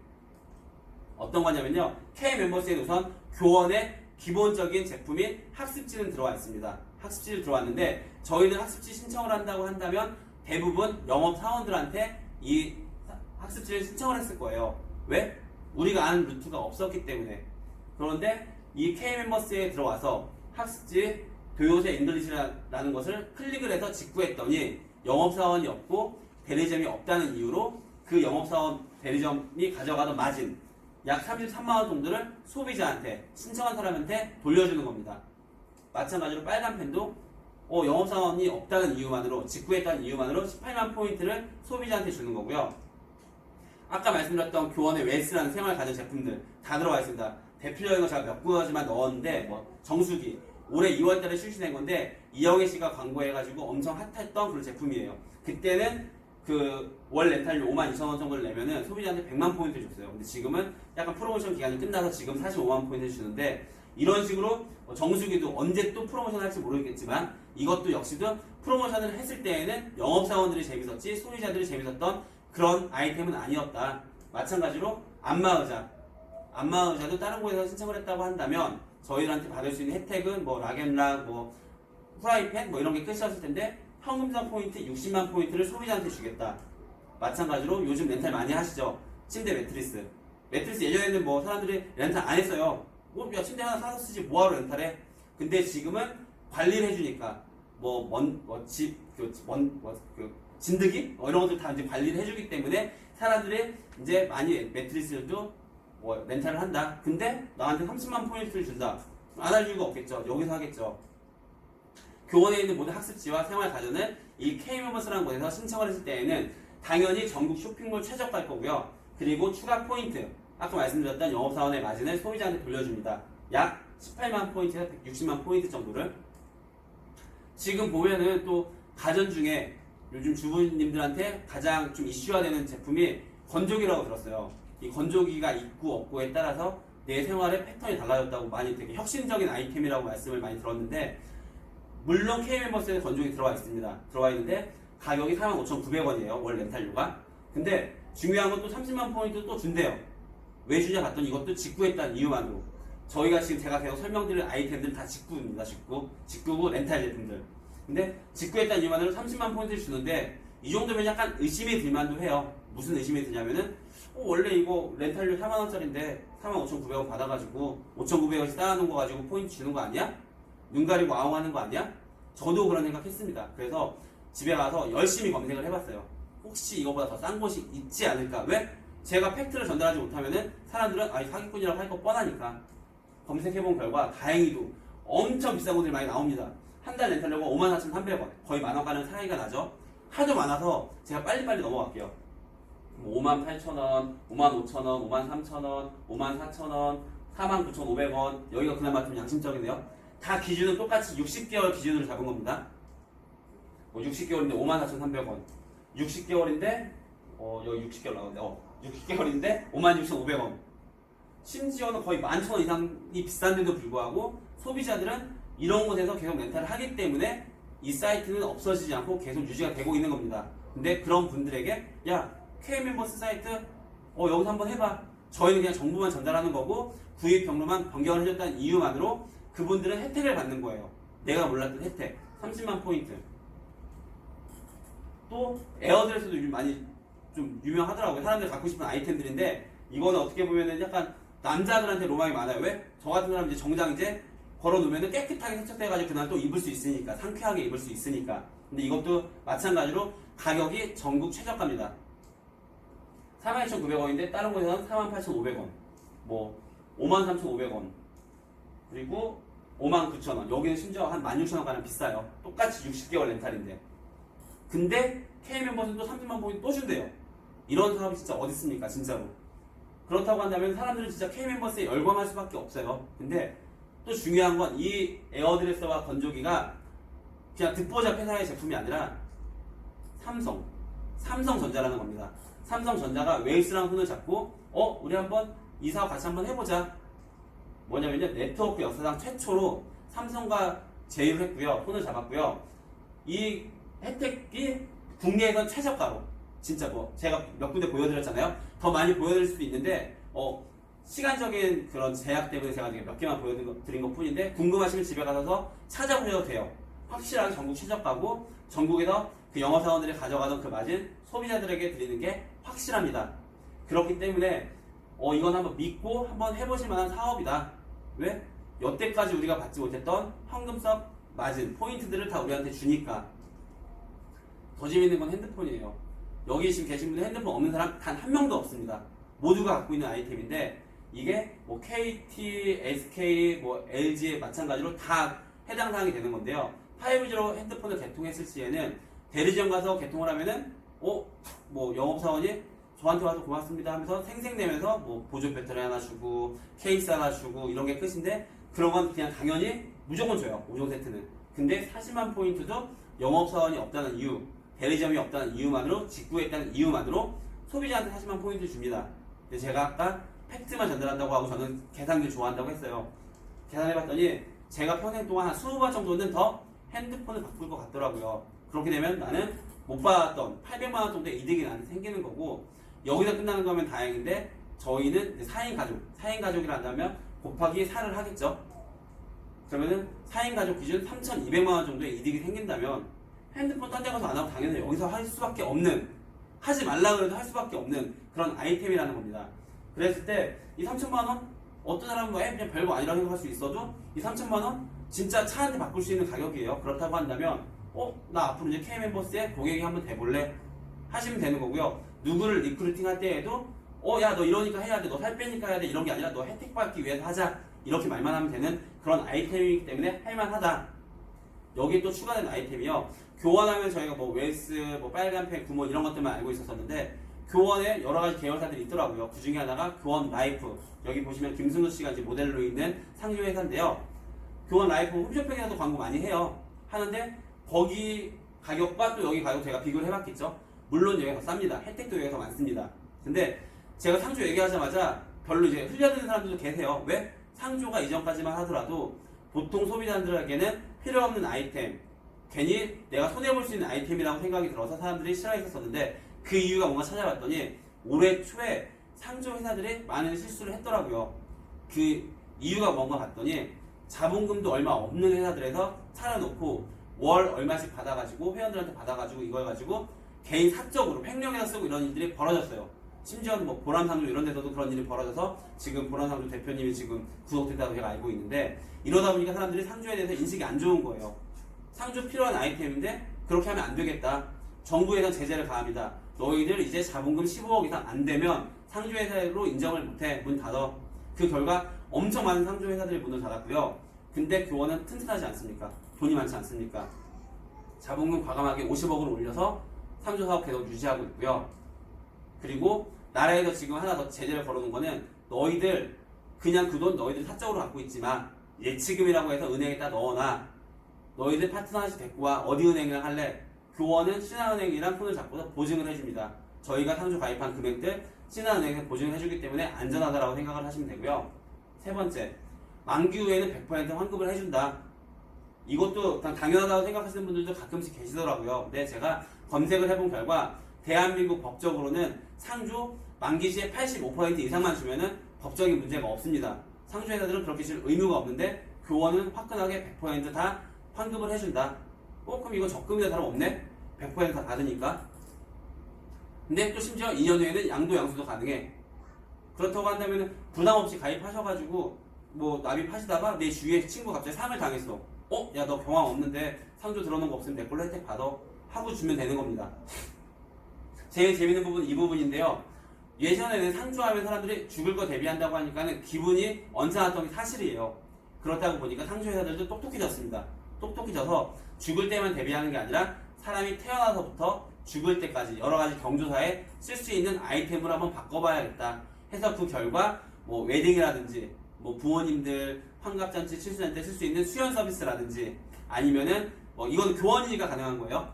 어떤 거냐면요. K멤버스에는 우선 교원의 기본적인 제품인 학습지는 들어와 있습니다. 학습지를 들어왔는데 저희는 학습지 신청을 한다고 한다면 대부분 영업사원들한테 이 학습지를 신청을 했을 거예요. 왜? 우리가 아는 루트가 없었기 때문에. 그런데 이 K멤버스에 들어와서 학습지 도요새 잉글리시라는 것을 클릭을 해서 직구했더니 영업사원이 없고 대리점이 없다는 이유로 그 영업사원 대리점이 가져가던 마진 약 33만원 정도를 소비자한테 신청한 사람한테 돌려주는 겁니다. 마찬가지로 빨간펜도 영업사원이 없다는 이유만으로 직구했다는 이유만으로 18만 포인트를 소비자한테 주는 거고요. 아까 말씀드렸던 교원의 웨스라는 생활 가전 제품들 다 들어가 있습니다. 대표적인 거 제가 몇 가지만 넣었는데 정수기 올해 2월달에 출시된 건데 이영애 씨가 광고해가지고 엄청 핫했던 그런 제품이에요. 그때는 그 월 렌탈료 52,000원 정도를 내면은 소비자한테 100만 포인트를 줬어요. 근데 지금은 약간 프로모션 기간이 끝나서 지금 45만 포인트를 주는데 이런 식으로 정수기도 언제 또 프로모션 할지 모르겠지만 이것도 역시도 프로모션을 했을 때에는 영업사원들이 재밌었지 소비자들이 재밌었던 그런 아이템은 아니었다. 마찬가지로 안마의자도 다른 곳에서 신청을 했다고 한다면 저희들한테 받을 수 있는 혜택은 뭐 락앤락, 뭐 프라이팬 뭐 이런 게 끝이었을 텐데 현금성 포인트 60만 포인트를 소비자한테 주겠다. 마찬가지로 요즘 렌탈 많이 하시죠. 침대 매트리스 예전에는 뭐 사람들이 렌탈 안 했어요. 뭐 야 침대 하나 사서 쓰지 뭐하러 렌탈해. 근데 지금은 관리를 해주니까 진드기 이런 것들 다 이제 관리를 해주기 때문에 사람들이 이제 많이 매트리스도 뭐 렌탈을 한다. 근데 나한테 30만 포인트를 준다. 안 할 이유가 없겠죠. 여기서 하겠죠. 교원에 있는 모든 학습지와 생활가전을 이 K멤버스라는 곳에서 신청을 했을 때에는 당연히 전국 쇼핑몰 최저가일 거고요. 그리고 추가 포인트, 아까 말씀드렸던 영업사원의 마진을 소비자한테 돌려줍니다. 약 18만 포인트에서 160만 포인트 정도를. 지금 보면은 또 가전 중에 요즘 주부님들한테 가장 좀 이슈화되는 제품이 건조기라고 들었어요. 이 건조기가 있고 없고에 따라서 내 생활의 패턴이 달라졌다고 많이 되게 혁신적인 아이템이라고 말씀을 많이 들었는데 물론 K멤버스에 건조기 들어가 있습니다. 들어가 있는데 가격이 45,900원이에요. 월 렌탈료가. 근데 중요한 건 또 30만 포인트 또 준대요. 왜 주냐 봤더니 이것도 직구했다는 이유만으로. 저희가 지금 제가 계속 설명드릴 아이템들 다 직구입니다. 직구고 렌탈 제품들. 근데 직구했다는 이유만으로 30만 포인트를 주는데 이 정도면 약간 의심이 들만도 해요. 무슨 의심이 드냐면은 원래 이거 렌탈료 4만원짜리인데 45,900원 받아가지고 5,900원씩 쌓아놓은 거 가지고 포인트 주는 거 아니야? 눈 가리고 아웅하는 거 아니야? 저도 그런 생각했습니다. 그래서 집에 가서 열심히 검색을 해봤어요. 혹시 이거보다 더 싼 곳이 있지 않을까? 왜? 제가 팩트를 전달하지 못하면은 사람들은 사기꾼이라고 할 거 뻔하니까 검색해본 결과 다행히도 엄청 비싼 곳들이 많이 나옵니다. 한 달 렌탈료가 54,300원, 거의 만원 가는 차이가 나죠. 하도 많아서 제가 빨리빨리 넘어갈게요. 58,000원, 55,000원, 53,000원, 54,000원, 49,500원. 여기가 그나마 좀 양심적이네요. 다 기준은 똑같이 60개월 기준으로 잡은 겁니다. 60개월인데 54,300원. 60개월인데 여기 60개월 나오는데 60개월인데 56,500원. 심지어는 거의 11,000원 이상이 비싼데도 불구하고 소비자들은 이런 곳에서 계속 렌탈을 하기 때문에 이 사이트는 없어지지 않고 계속 유지가 되고 있는 겁니다. 근데 그런 분들에게 야 K멤버스 사이트 여기서 한번 해봐. 저희는 그냥 정보만 전달하는 거고 구입 경로만 변경을 해줬다는 이유만으로 그분들은 혜택을 받는 거예요. 내가 몰랐던 혜택 30만 포인트. 또 에어드레스도 많이 좀 유명하더라고요. 사람들이 갖고 싶은 아이템들인데 이거는 어떻게 보면은 약간 남자들한테 로망이 많아요. 왜? 저 같은 사람 이제 정장 이제 걸어놓으면 깨끗하게 세척돼가지고 그날 또 입을 수 있으니까, 상쾌하게 입을 수 있으니까. 근데 이것도 마찬가지로 가격이 전국 최저가입니다. 42,900원인데 다른 곳에서는 48,500원, 뭐 53,500원, 그리고 59,000원. 여기는 심지어 한 16,000원 가량 비싸요. 똑같이 60개월 렌탈인데. 근데 K멤버스는 또 30만 포인트 또 준대요. 이런 사업이 진짜 어디 있습니까, 진짜로. 그렇다고 한다면 사람들은 진짜 K멤버스에 열광할 수밖에 없어요. 근데 또 중요한 건 이 에어드레서와 건조기가 그냥 듣보잡 회사의 제품이 아니라 삼성전자라는 겁니다. 삼성전자가 웨이스랑 손을 잡고 우리 한번 이 사업 같이 한번 해보자. 뭐냐면요, 네트워크 역사상 최초로 삼성과 제휴를 했고요. 손을 잡았고요. 이 혜택이 국내에선 최저가로 진짜 뭐 제가 몇 군데 보여드렸잖아요. 더 많이 보여드릴 수도 있는데 시간적인 그런 제약 때문에 제가 몇 개만 보여드린 것 뿐인데 궁금하시면 집에 가서 찾아보셔도 돼요. 확실하게 전국 최저가고 전국에서 그 영업사원들이 가져가던 그 마진 소비자들에게 드리는 게 확실합니다. 그렇기 때문에 이건 한번 믿고 한번 해보실 만한 사업이다. 왜? 여태까지 우리가 받지 못했던 현금성 마진 포인트들을 다 우리한테 주니까. 더 재밌는 건 핸드폰이에요. 여기 지금 계신 분들 핸드폰 없는 사람 단 한 명도 없습니다. 모두가 갖고 있는 아이템인데 이게 뭐 KT, SK, 뭐 LG에 마찬가지로 다 해당 사항이 되는 건데요. 5G로 핸드폰을 개통했을 시에는 대리점 가서 개통을 하면은 뭐 영업사원이 저한테 와서 고맙습니다 하면서 생색내면서 뭐 보조 배터리 하나 주고 케이스 하나 주고 이런 게 끝인데 그런 건 그냥 당연히 무조건 줘요. 5종 세트는. 근데 40만 포인트도 영업사원이 없다는 이유 대리점이 없다는 이유만으로, 직구에 있다는 이유만으로 소비자한테 40만 포인트 줍니다. 근데 제가 아까 팩트만 전달한다고 하고 저는 계산기를 좋아한다고 했어요. 계산해봤더니 제가 평생 동안 한 20번 정도는 더 핸드폰을 바꿀 것 같더라고요. 그렇게 되면 나는 못 받았던 800만 원 정도의 이득이 나한테 생기는 거고, 여기서 끝나는 거면 다행인데 저희는 4인 가족이라 한다면 곱하기 4를 하겠죠. 그러면은 4인 가족 기준 3,200만 원 정도의 이득이 생긴다면 핸드폰 딴 데 가서 안 하고 당연히 여기서 할 수밖에 없는, 하지 말라 그래도 할 수밖에 없는 그런 아이템이라는 겁니다. 그랬을 때 이 3,000만 원 어떤 사람은 뭐 그냥 별거 아니라고 생각할 수 있어도 이 3,000만 원 진짜 차 한 대 바꿀 수 있는 가격이에요. 그렇다고 한다면 나 앞으로 이제 K멤버스에 고객이 한번 돼볼래? 하시면 되는 거고요. 누구를 리크루팅 할 때에도 야 너 이러니까 해야 돼, 너 살 빼니까 해야 돼, 이런 게 아니라 너 혜택 받기 위해서 하자, 이렇게 말만 하면 되는 그런 아이템이기 때문에 할만하다. 여기에 또 추가된 아이템이요. 교원하면 저희가 뭐 웰스, 뭐 빨간펜, 구몬 이런 것들만 알고 있었었는데 교원에 여러 가지 계열사들이 있더라고요. 그 중에 하나가 교원 라이프. 여기 보시면 김승우 씨가 이제 모델로 있는 상조 회사인데요. 교원 라이프 홈쇼핑에서도 광고 많이 해요. 하는데 거기 가격과 또 여기 가격 제가 비교를 해봤겠죠. 물론 여기가 더 쌉니다. 혜택도 여기가 더 많습니다. 근데 제가 상조 얘기하자마자 별로 이제 흘려드는 사람들도 계세요. 왜? 상조가 이전까지만 하더라도 보통 소비자들에게는 필요 없는 아이템, 괜히 내가 손해볼 수 있는 아이템이라고 생각이 들어서 사람들이 싫어했었는데, 그 이유가 뭔가 찾아봤더니 올해 초에 상조 회사들이 많은 실수를 했더라고요. 그 이유가 뭔가 봤더니 자본금도 얼마 없는 회사들에서 차려놓고 월 얼마씩 받아가지고 회원들한테 받아가지고 이걸 가지고 개인 사적으로 횡령해서 쓰고 이런 일들이 벌어졌어요. 심지어는 뭐 보람상조 이런 데서도 그런 일이 벌어져서 지금 보람상조 대표님이 지금 구속됐다고 제가 알고 있는데, 이러다 보니까 사람들이 상조에 대해서 인식이 안 좋은 거예요. 상조 필요한 아이템인데 그렇게 하면 안 되겠다. 정부에서 제재를 가합니다. 너희들 이제 자본금 15억 이상 안 되면 상조 회사로 인정을 못해. 문 닫아. 그 결과 엄청 많은 상조 회사들이 문을 닫았고요. 근데 교원은 튼튼하지 않습니까? 돈이 많지 않습니까? 자본금 과감하게 50억을 올려서 상조 사업 계속 유지하고 있고요. 그리고 나라에서 지금 하나 더 제재를 걸어놓은 거는 너희들 그냥 그 돈 너희들 사적으로 갖고 있지만 예치금이라고 해서 은행에다 넣어놔. 너희들 파트너 하나씩 데리고 와. 어디 은행이랑 할래? 교원은 신한은행이랑 손을 잡고서 보증을 해줍니다. 저희가 상조 가입한 금액들 신한은행에서 보증을 해주기 때문에 안전하다라고 생각을 하시면 되고요. 세 번째, 만기 후에는 100% 환급을 해준다. 이것도 당연하다고 생각하시는 분들도 가끔씩 계시더라고요. 근데 제가 검색을 해본 결과 대한민국 법적으로는 상조 만기 시에 85% 이상만 주면은 법적인 문제가 없습니다. 상조 회사들은 그렇게 줄 의무가 없는데 교원은 화끈하게 100%다 환급을 해준다. 그럼 이거 적금이나 다름없네? 100%다 받으니까. 근데 또 심지어 2년 후에는 양도 양수도 가능해. 그렇다고 한다면 부담 없이 가입하셔가지고 뭐 납입하시다가 내 주위에 친구 갑자기 상을 당했어. 야 너 경황 없는데 상조 들어놓은 거 없으면 내 걸로 혜택 받아. 하고 주면 되는 겁니다. 제일 재밌는 부분은 이 부분인데요. 예전에는 상조하면 사람들이 죽을 거 대비한다고 하니까는 기분이 언짢았던 게 사실이에요. 그렇다고 보니까 상조 회사들도 똑똑해졌습니다. 똑똑해져서 죽을 때만 대비하는 게 아니라 사람이 태어나서부터 죽을 때까지 여러 가지 경조사에 쓸 수 있는 아이템으로 한번 바꿔봐야겠다 해서 그 결과 뭐 웨딩이라든지 뭐 부모님들 환갑잔치 칠순잔치 때 쓸 수 있는 수연 서비스라든지 아니면은 뭐 이건 교원이니까 가능한 거예요.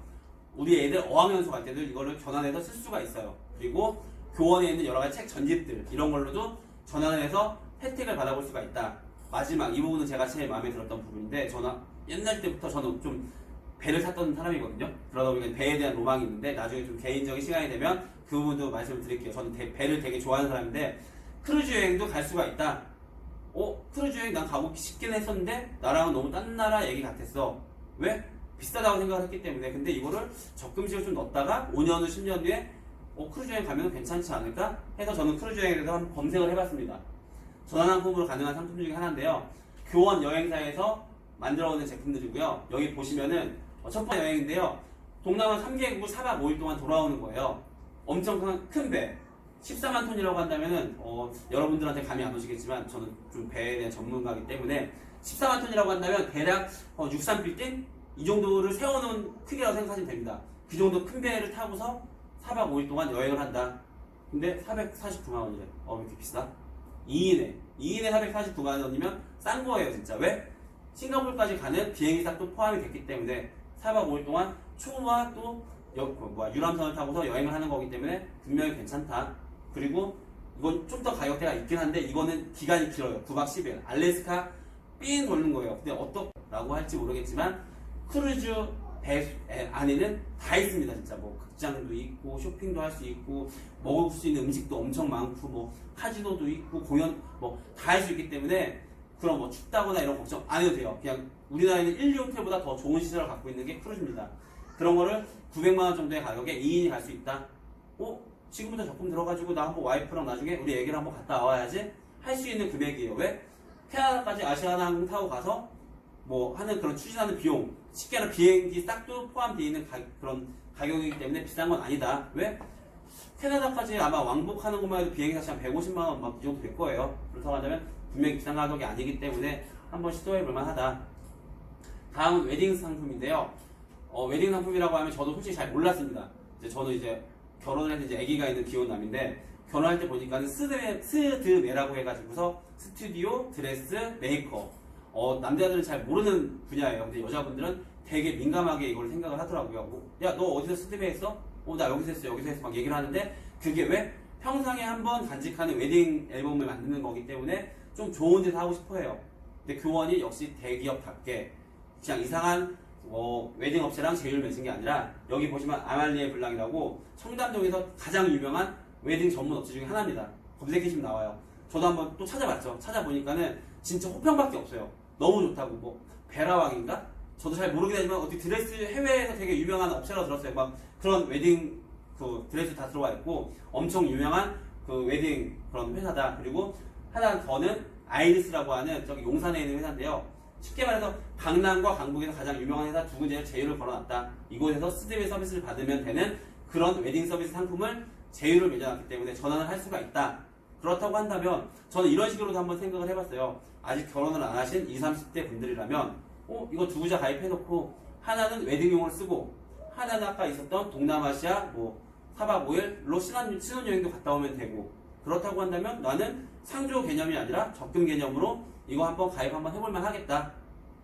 우리 애들 어학연수 갈 때도 이걸로 전환해서 쓸 수가 있어요. 그리고 교원에 있는 여러 가지 책 전집들 이런 걸로도 전환을 해서 혜택을 받아볼 수가 있다. 마지막 이 부분은 제가 제일 마음에 들었던 부분인데, 저는 옛날 때부터 저는 좀 배를 탔던 사람이거든요. 그러다 보니까 배에 대한 로망이 있는데 나중에 좀 개인적인 시간이 되면 그 부분도 말씀을 드릴게요. 저는 배를 되게 좋아하는 사람인데 크루즈 여행도 갈 수가 있다. 크루즈 여행 난 가고 싶긴 했었는데 나랑은 너무 딴 나라 얘기 같았어. 왜? 비싸다고 생각을 했기 때문에. 근데 이거를 적금식을 좀 넣었다가 5년 후 10년 뒤에 크루즈 여행 가면 괜찮지 않을까 해서 저는 크루즈 여행에 대해서 한번 검색을 해봤습니다. 전환상품으로 가능한 상품 중에 하나인데요. 교원 여행사에서 만들어오는 제품들이고요. 여기 보시면은 첫 번째 여행인데요. 동남아 3개국을 4박 5일 동안 돌아오는 거예요. 엄청 큰 배. 14만 톤이라고 한다면은 여러분들한테 감이 안 오시겠지만 저는 좀 배에 대한 전문가이기 때문에 14만 톤이라고 한다면 대략 63빌딩 이 정도를 세워놓은 크기라고 생각하시면 됩니다. 그 정도 큰 배를 타고서 4박 5일 동안 여행을 한다. 근데 449만 원이래. 왜 이렇게 비싸? 2인에 449만 원이면 싼 거예요 진짜. 왜? 싱가포르까지 가는 비행기값도 포함이 됐기 때문에 4박 5일 동안 초와 또 유람선을 타고서 여행을 하는 거기 때문에 분명히 괜찮다. 그리고 이건 좀 더 가격대가 있긴 한데 이거는 기간이 길어요. 9박 10일. 알래스카 삥 돌는 거예요. 근데 어떻다고 할지 모르겠지만 크루즈 배 안에는 다 있습니다. 진짜 뭐 극장도 있고 쇼핑도 할 수 있고 먹을 수 있는 음식도 엄청 많고 뭐 카지노도 있고 공연 뭐 다 할 수 있기 때문에 그런 뭐 춥다거나 이런 걱정 안 해도 돼요. 그냥 우리나라에 있는 1, 2호텔보다 더 좋은 시설을 갖고 있는 게 크루즈입니다. 그런 거를 900만 원 정도의 가격에 2인이 갈 수 있다. 지금부터 적금 들어가지고 나 한번 와이프랑 나중에 우리 애기랑 한번 갔다 와야지 할 수 있는 금액이에요. 왜? 캐나다까지 아시아나항공 타고 가서 뭐 하는 그런 추진하는 비용 쉽게 말하면 비행기 싹도 포함되어 있는 그런 가격이기 때문에 비싼 건 아니다. 왜? 캐나다까지 아마 왕복하는 것만 해도 비행기 값이 한 150만 원 막 이 정도 될 거예요. 그렇다고 한다면 분명히 비싼 가격이 아니기 때문에 한번 시도해 볼 만하다. 다음은 웨딩 상품인데요. 웨딩 상품이라고 하면 저도 솔직히 잘 몰랐습니다. 저는 이제 결혼을 해서 이제 아기가 있는 귀혼남인데 결혼할 때 보니까는 스드메라고 해가지고서 스튜디오, 드레스, 메이크업. 남자들은 잘 모르는 분야예요. 근데 여자분들은 되게 민감하게 이걸 생각을 하더라고요. 야, 너 어디서 스드메 했어? 나 여기서 했어, 여기서 했어. 막 얘기를 하는데 그게 왜? 평생에 한 번 간직하는 웨딩 앨범을 만드는 거기 때문에 좀 좋은 데서 하고 싶어 해요. 근데 교원이 역시 대기업답게 그냥 이상한 웨딩 업체랑 제휴를 맺은 게 아니라 여기 보시면 아말리에 블랑이라고 청담동에서 가장 유명한 웨딩 전문 업체 중에 하나입니다. 검색해보시면 나와요. 저도 한번 또 찾아봤죠. 찾아보니까는 진짜 호평밖에 없어요. 너무 좋다고. 뭐 베라왕인가? 저도 잘 모르긴 하지만 어떻게 드레스 해외에서 되게 유명한 업체라고 들었어요. 막 그런 웨딩 그 드레스 다 들어와 있고 엄청 유명한 그 웨딩 그런 회사다. 그리고 하나 더는 아이리스라고 하는 저기 용산에 있는 회사인데요. 쉽게 말해서 강남과 강북에서 가장 유명한 회사 두 군데에 제휴를 걸어놨다. 이곳에서 스드메 서비스를 받으면 되는 그런 웨딩 서비스 상품을 제휴를 맺어놨기 때문에 전환을 할 수가 있다. 그렇다고 한다면 저는 이런 식으로도 한번 생각을 해봤어요. 아직 결혼을 안 하신 20, 30대 분들이라면 이거 두 구자 가입해놓고 하나는 웨딩용으로 쓰고 하나는 아까 있었던 동남아시아 뭐 4박 5일로 신혼여행도 갔다 오면 되고 그렇다고 한다면 나는 상조 개념이 아니라 적금 개념으로 이거 한번 가입 한번 해볼만 하겠다.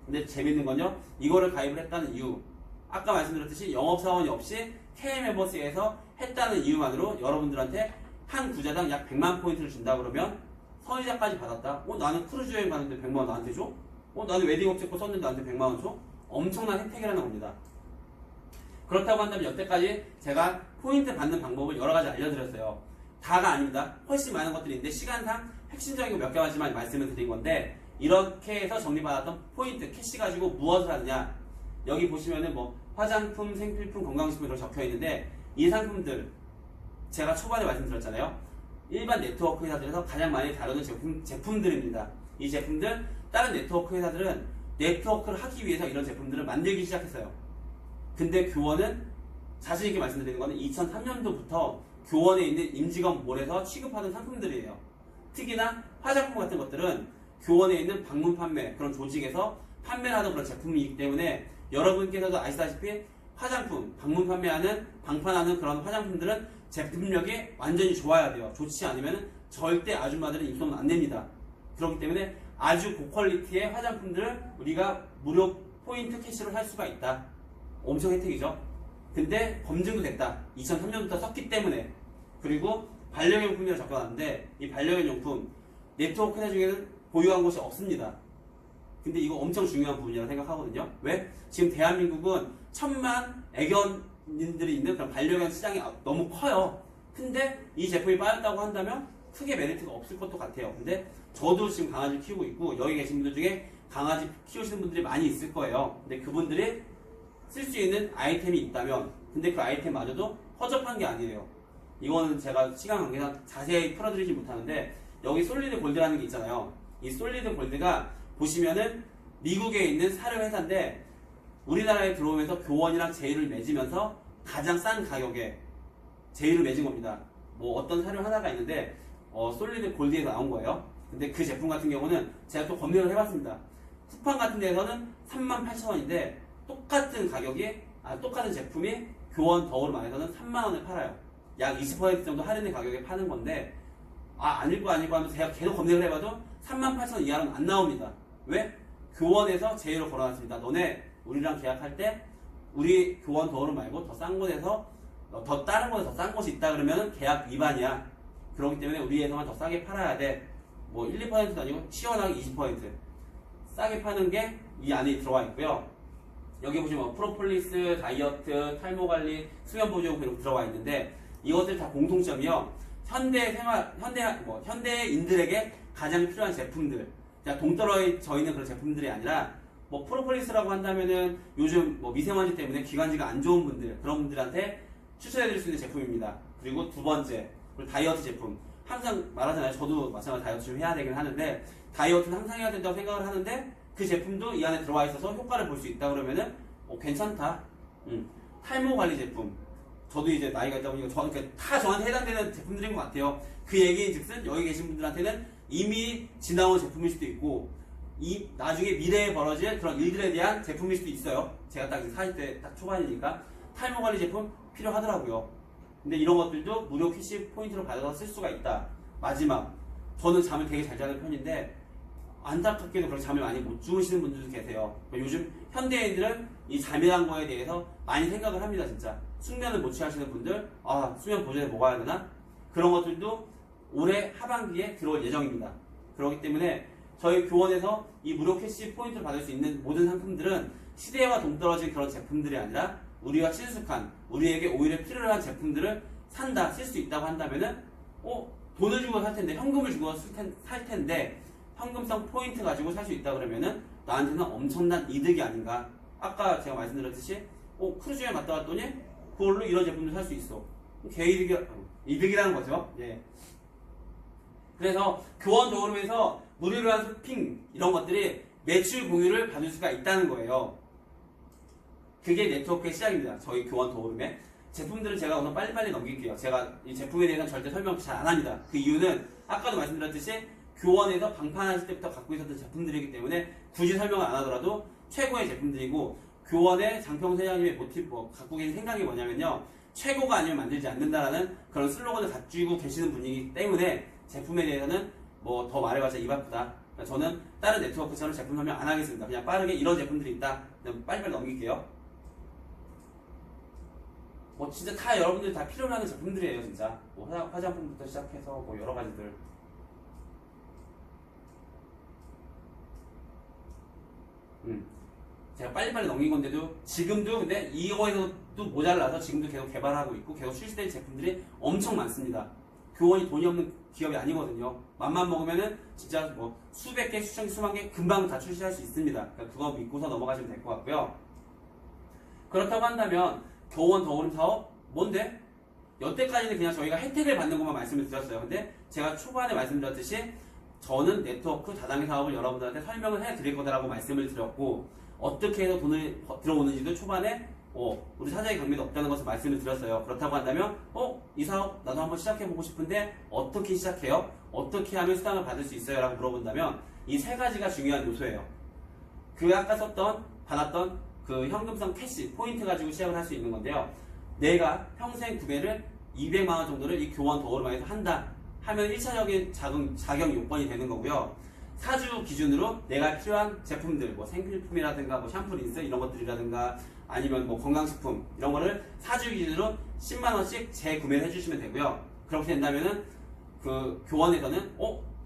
근데 재밌는 건요. 이거를 가입을 했다는 이유. 아까 말씀드렸듯이 영업사원이 없이 K멤버스에서 했다는 이유만으로 여러분들한테 한 구자당 약 100만 포인트를 준다 그러면 선이자까지 받았다. 나는 크루즈 여행 가는데 100만 원 나한테 줘? 나는 웨딩 업체 거 썼는데 나한테 100만 원 줘? 엄청난 혜택이라는 겁니다. 그렇다고 한다면 여태까지 제가 포인트 받는 방법을 여러 가지 알려드렸어요. 다가 아닙니다. 훨씬 많은 것들이 있는데 시간상 핵심적인 거 몇 가지만 말씀을 드린 건데 이렇게 해서 정리받았던 포인트 캐시 가지고 무엇을 하느냐. 여기 보시면은 뭐 화장품, 생필품, 건강식품 이렇게 적혀 있는데 이 상품들 제가 초반에 말씀드렸잖아요. 일반 네트워크 회사들에서 가장 많이 다루는 제품들입니다. 이 제품들 다른 네트워크 회사들은 네트워크를 하기 위해서 이런 제품들을 만들기 시작했어요. 근데 교원은 자신있게 말씀드리는 거는 2003년도부터 교원에 있는 임직원 몰에서 취급하는 상품들이에요. 특히나 화장품 같은 것들은 교원에 있는 방문 판매 그런 조직에서 판매를 하는 그런 제품이기 때문에 여러분께서도 아시다시피 화장품, 방문 판매하는, 방판하는 그런 화장품들은 제품력이 완전히 좋아야 돼요. 좋지 않으면 절대 아줌마들은 입소문 안 냅니다. 그렇기 때문에 아주 고퀄리티의 화장품들을 우리가 무료 포인트 캐시로 할 수가 있다. 엄청 혜택이죠. 근데 검증도 됐다. 2003년부터 썼기 때문에. 그리고 반려견용품이라고 적혀놨는데 이 반려견용품 네트워크 회사 중에는 보유한 곳이 없습니다. 근데 이거 엄청 중요한 부분이라고 생각하거든요. 왜? 지금 대한민국은 1000만 애견인들이 있는 그런 반려견 시장이 너무 커요. 근데 이 제품이 빠졌다고 한다면 크게 메리트가 없을 것도 같아요. 근데 저도 지금 강아지를 키우고 있고 여기 계신 분들 중에 강아지 키우시는 분들이 많이 있을 거예요. 근데 그분들이 쓸 수 있는 아이템이 있다면 근데 그 아이템마저도 허접한 게 아니에요. 이거는 제가 시간 관계상 자세히 풀어드리지 못하는데 여기 솔리드 골드라는 게 있잖아요. 이 솔리드 골드가 보시면은 미국에 있는 사료 회사인데 우리나라에 들어오면서 교원이랑 제휴를 맺으면서 가장 싼 가격에 제휴를 맺은 겁니다. 뭐 어떤 사료 하나가 있는데 솔리드 골드에서 나온 거예요. 근데 그 제품 같은 경우는 제가 또 검색을 해봤습니다. 쿠팡 같은 데서는 38,000원인데 똑같은 가격이 똑같은 제품이 교원 더우름 안에서는 3만원에 팔아요. 약 20% 정도 할인된 가격에 파는 건데 아닐거 하면서 제가 계속 검색을 해봐도 38,000원 이하로는 안 나옵니다. 왜? 교원에서 제휴를 걸어놨습니다. 너네 우리랑 계약할 때 우리 교원 도어룸 말고 더 싼 곳에서 더 다른 곳에 더 싼 곳이 있다 그러면 계약 위반이야. 그렇기 때문에 우리에서만 더 싸게 팔아야 돼. 뭐 1, 2%도 아니고 시원하게 20% 싸게 파는 게 이 안에 들어가 있고요. 여기 보시면 뭐 프로폴리스, 다이어트, 탈모 관리, 수면 보조 이렇게 들어가 있는데 이것들 다 공통점이요. 현대인들에게 가장 필요한 제품들. 동떨어져 있는 그런 제품들이 아니라 뭐 프로폴리스라고 한다면은 요즘 뭐 미세먼지 때문에 기관지가 안 좋은 분들 그런 분들한테 추천해드릴 수 있는 제품입니다. 그리고 두 번째 그리고 다이어트 제품. 항상 말하잖아요. 저도 마찬가지로 다이어트 좀 해야 되긴 하는데 다이어트는 항상 해야 된다고 생각을 하는데 그 제품도 이 안에 들어와 있어서 효과를 볼 수 있다 그러면은 괜찮다. 탈모 관리 제품. 저도 이제 나이가 있다 보니까 다 저한테 해당되는 제품들인 것 같아요. 그 얘기인 즉슨 여기 계신 분들한테는 이미 지나온 제품일 수도 있고 나중에 미래에 벌어질 그런 일들에 대한 제품일 수도 있어요. 제가 딱 40대 딱 초반이니까 탈모 관리 제품 필요하더라고요. 근데 이런 것들도 무료 캐시 포인트로 받아서 쓸 수가 있다. 마지막, 저는 잠을 되게 잘 자는 편인데 안타깝게도 그렇게 잠을 많이 못 주무시는 분들도 계세요. 요즘 현대인들은 이 잠이라는 거에 대해서 많이 생각을 합니다. 진짜 숙면을 못 취하시는 분들, 수면 보조제 먹어야 되나? 그런 것들도 올해 하반기에 들어올 예정입니다. 그렇기 때문에 저희 교원에서 이 무료 캐시 포인트를 받을 수 있는 모든 상품들은 시대와 동떨어진 그런 제품들이 아니라 우리가 친숙한, 우리에게 오히려 필요한 제품들을 산다, 쓸 수 있다고 한다면은 돈을 주고 살 텐데, 현금을 주고 살 텐데 현금성 포인트 가지고 살 수 있다 그러면은 나한테는 엄청난 이득이 아닌가. 아까 제가 말씀드렸듯이 크루즈에 갔다 왔더니 그걸로 이런 제품도 살 수 있어. 이득이라는 거죠. 예. 그래서 교원 도우룸에서 무료로 한 쇼핑 이런 것들이 매출 공유를 받을 수가 있다는 거예요. 그게 네트워크의 시작입니다. 저희 교원 도우룸에. 제품들은 제가 오늘 빨리빨리 넘길게요. 제가 이 제품에 대해서는 절대 설명 잘 안 합니다. 그 이유는 아까도 말씀드렸듯이 교원에서 방판하실 때부터 갖고 있었던 제품들이기 때문에 굳이 설명을 안 하더라도 최고의 제품들이고, 교원의 장평 회장님의 모티브 갖고 계신 생각이 뭐냐면요, 최고가 아니면 만들지 않는다라는 그런 슬로건을 가지고 계시는 분이기 때문에 제품에 대해서는 뭐 더 말해봤자 입 아프다. 그러니까 저는 다른 네트워크처럼 제품 설명 안 하겠습니다. 그냥 빠르게 이런 제품들이 있다. 그냥 빨리빨리 넘길게요. 진짜 다 여러분들이 다 필요로 하는 제품들이에요. 진짜 화장품부터 시작해서 여러 가지들. 제가 빨리빨리 넘긴 건데도 지금도 근데 이거에서도 모자라서 지금도 계속 개발하고 있고 계속 출시된 제품들이 엄청 많습니다. 교원이 돈이 없는 기업이 아니거든요. 맘만 먹으면은 진짜 수백 개, 수천 개, 수만 개 금방 다 출시할 수 있습니다. 그러니까 그거 믿고서 넘어가시면 될 것 같고요. 그렇다고 한다면 교원 도우룸 사업 뭔데? 여태까지는 그냥 저희가 혜택을 받는 것만 말씀을 드렸어요. 근데 제가 초반에 말씀드렸듯이 저는 네트워크 다단계 사업을 여러분들한테 설명을 해드릴 거다라고 말씀을 드렸고, 어떻게 해서 돈을 들어오는지도 초반에 우리 사장의 경비도 없다는 것을 말씀을 드렸어요. 그렇다고 한다면 이 사업 나도 한번 시작해보고 싶은데 어떻게 시작해요? 어떻게 하면 수당을 받을 수 있어요? 라고 물어본다면 이 세 가지가 중요한 요소예요. 그 아까 받았던 그 현금성 캐시 포인트 가지고 시작을 할 수 있는 건데요. 내가 평생 구매를 200만원 정도를 이 교원 도우룸에서 한다 하면 1차적인 자격 요건이 되는 거고요. 사주 기준으로 내가 필요한 제품들, 생필품이라든가 샴푸, 린스 이런 것들이라든가 아니면 건강식품 이런 거를 사주 기준으로 10만원씩 재구매를 해주시면 되고요. 그렇게 된다면은 그 교원에서는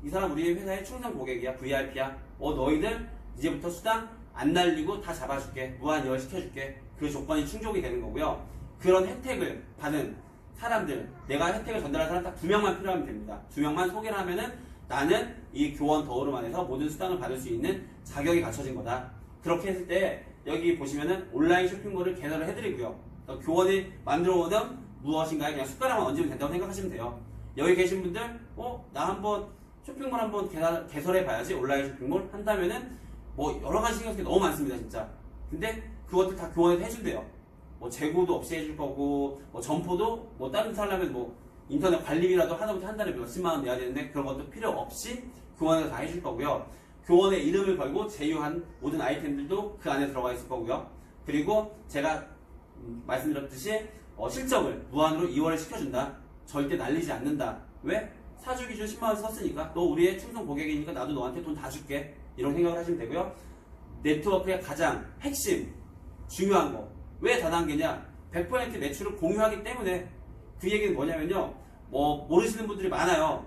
이 사람 우리 회사의 충성 고객이야, VIP야. 너희들 이제부터 수당 안 날리고 다 잡아줄게, 무한 이월 시켜줄게. 그 조건이 충족이 되는 거고요. 그런 혜택을 받은 사람들, 내가 혜택을 전달할 사람 딱 2명만 필요하면 됩니다. 2명만 소개를 하면은 나는 이 교원 도우룸 안에서 모든 수당을 받을 수 있는 자격이 갖춰진 거다. 그렇게 했을 때 여기 보시면은 온라인 쇼핑몰을 개설을 해드리고요. 교원이 만들어오는 무엇인가에 그냥 숟가락만 얹으면 된다고 생각하시면 돼요. 여기 계신 분들, 나 한번 쇼핑몰 한번 개설해봐야지, 온라인 쇼핑몰 한다면은 여러 가지 신경 쓸 게 너무 많습니다, 진짜. 근데 그것들 다 교원에서 해준대요. 재고도 없이 해줄 거고, 점포도 다른 데 하려면 인터넷 관리비라도 하다못해 한 달에 몇십만원 내야 되는데 그런 것도 필요 없이 교원에서 다 해줄 거고요. 교원의 이름을 걸고 제휴한 모든 아이템들도 그 안에 들어가 있을 거고요. 그리고 제가 말씀드렸듯이 실적을 무한으로 2월에 시켜준다. 절대 날리지 않는다. 왜? 사주 기준 10만원 썼으니까 너 우리의 충성 고객이니까 나도 너한테 돈 다 줄게. 이런 생각을 하시면 되고요. 네트워크의 가장 핵심 중요한 거, 왜 다단계냐? 100% 매출을 공유하기 때문에. 그 얘기는 뭐냐면요. 뭐 모르시는 분들이 많아요.